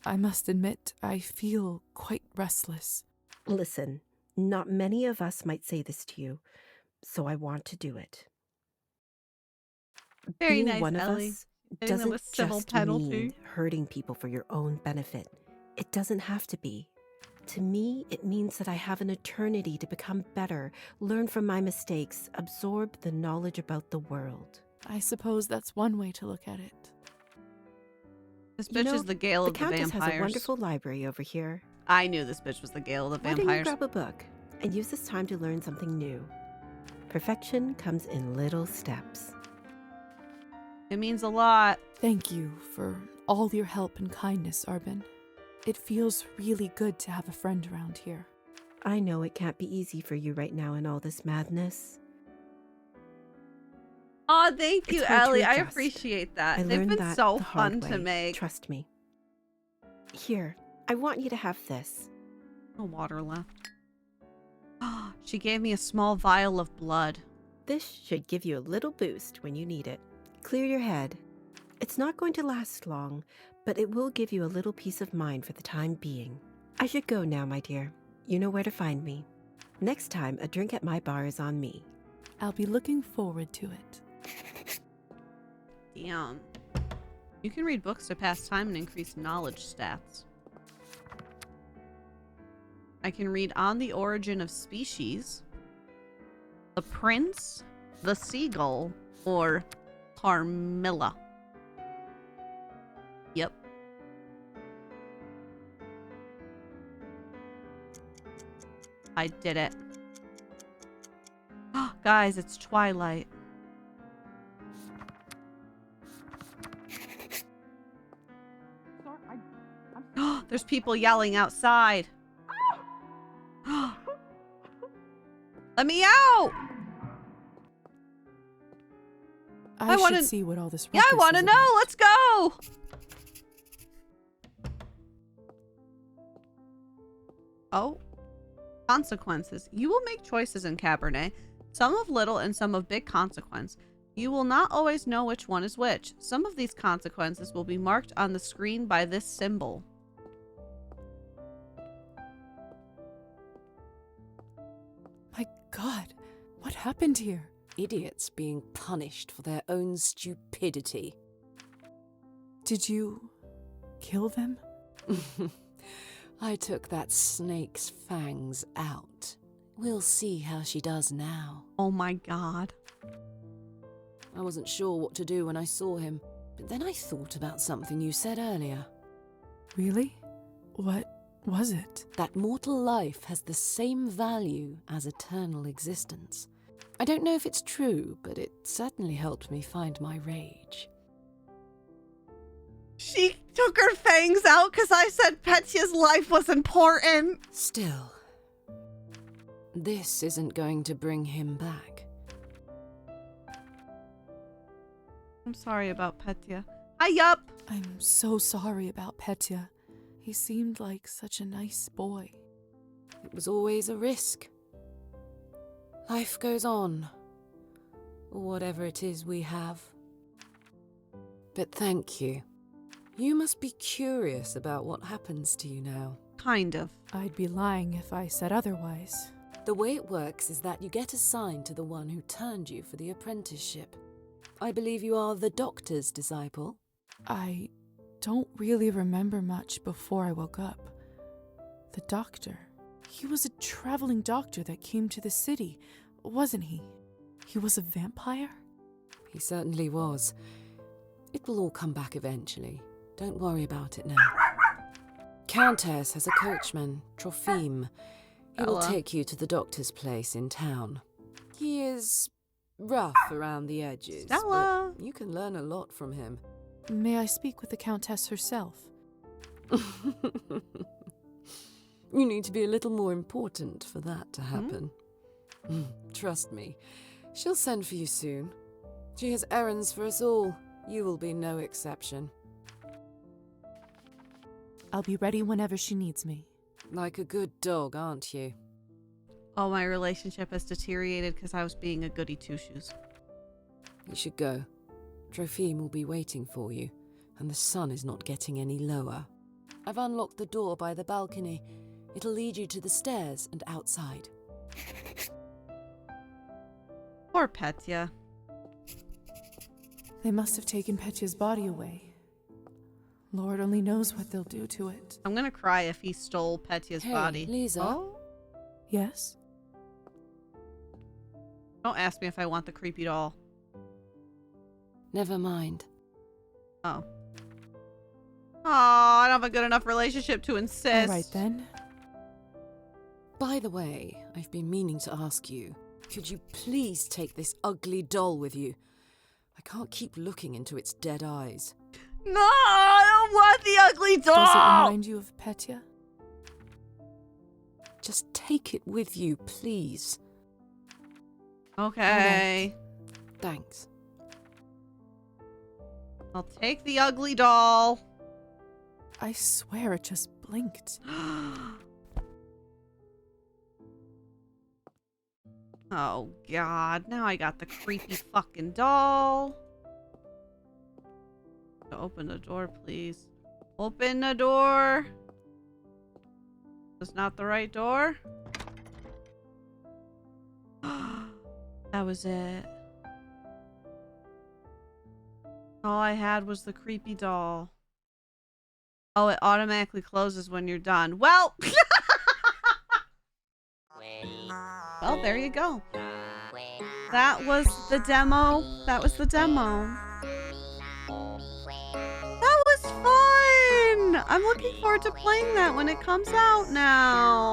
I must admit, I feel quite restless. Listen, not many of us might say this to you, so I want to do it. Very Being nice, one Ellie. of us Getting them doesn't a civil just penalty. mean hurting people for your own benefit. It doesn't have to be. To me, it means that I have an eternity to become better, learn from my mistakes, absorb the knowledge about the world. I suppose that's one way to look at it. This bitch is the Gale of the Countess vampires. has a wonderful library over here. I knew this bitch was the Gale of the Why don't you vampires. grab a book and use this time to learn something new? Perfection comes in little steps. It means a lot. Thank you for all your help and kindness, Arbin. It feels really good to have a friend around here. I know it can't be easy for you right now in all this madness. Oh, thank you, It's hard to Ellie. I adjust. appreciate that. I They've learned been that so the hard fun to way. make. Trust me. Here, I want you to have this. No water left. She gave me a small vial of blood. This should give you a little boost when you need it. Clear your head. It's not going to last long, but it will give you a little peace of mind for the time being. I should go now, my dear. You know where to find me. Next time, a drink at my bar is on me. I'll be looking forward to it. Damn. You can read books to pass time and increase knowledge stats. I can read On the Origin of Species, The Prince, The Seagull, or Carmilla. Yep. I did it. Guys, it's twilight. There's people yelling outside. Let me out! I wanna should see what all this Yeah, I ruckus want to is know. about. Let's go. Oh. Consequences. You will make choices in Cabernet, some of little and some of big consequence. You will not always know which one is which. Some of these consequences will be marked on the screen by this symbol. My God, what happened here? Idiots being punished for their own stupidity. Did you kill them? I took that snake's fangs out. We'll see how she does now. Oh my God. I wasn't sure what to do when I saw him, but then I thought about something you said earlier. Really? What was it? That mortal life has the same value as eternal existence. I don't know if it's true, but it certainly helped me find my rage. She took her fangs out because I said Petya's life was important. Still, this isn't going to bring him back. I'm sorry about Petya. Hi, up. I'm so sorry about Petya. He seemed like such a nice boy. It was always a risk. Life goes on. Whatever it is we have. But thank you. You must be curious about what happens to you now. Kind of. I'd be lying if I said otherwise. The way it works is that you get assigned to the one who turned you for the apprenticeship. I believe you are the doctor's disciple. I don't really remember much before I woke up. The doctor. He was a traveling doctor that came to the city, wasn't he? He was a vampire? He certainly was. It will all come back eventually. Don't worry about it now. Countess has a coachman, Trophime. He will Bella. take you to the doctor's place in town. He is rough around the edges, Stella. but you can learn a lot from him. May I speak with the Countess herself? You need to be a little more important for that to happen. Trust me, she'll send for you soon. She has errands for us all. You will be no exception. I'll be ready whenever she needs me. Like a good dog, aren't you? Oh, my relationship has deteriorated because I was being a goody two-shoes. You should go. Trophime will be waiting for you, and the sun is not getting any lower. I've unlocked the door by the balcony. It'll lead you to the stairs and outside. Poor Petya. They must have taken Petya's body away. Lord only knows what they'll do to it. I'm gonna cry if he stole Petya's Hey, body. Lisa. Oh? Yes? Don't ask me if I want the creepy doll. Never mind. Oh. Aw, I don't have a good enough relationship to insist. All right then. By the way, I've been meaning to ask you, could you please take this ugly doll with you? I can't keep looking into its dead eyes. No, I don't want the ugly doll! Does it remind you of Petya? Just take it with you, please. Okay. Thanks. I'll take the ugly doll. I swear it just blinked. Oh, God. Now I got the creepy fucking doll. Open the door, please. Open the door. That's not the right door. That was it. All I had was the creepy doll. Oh, it automatically closes when you're done. Well, well, there you go. That was the demo. That was the demo. That was fun. I'm looking forward to playing that when it comes out now.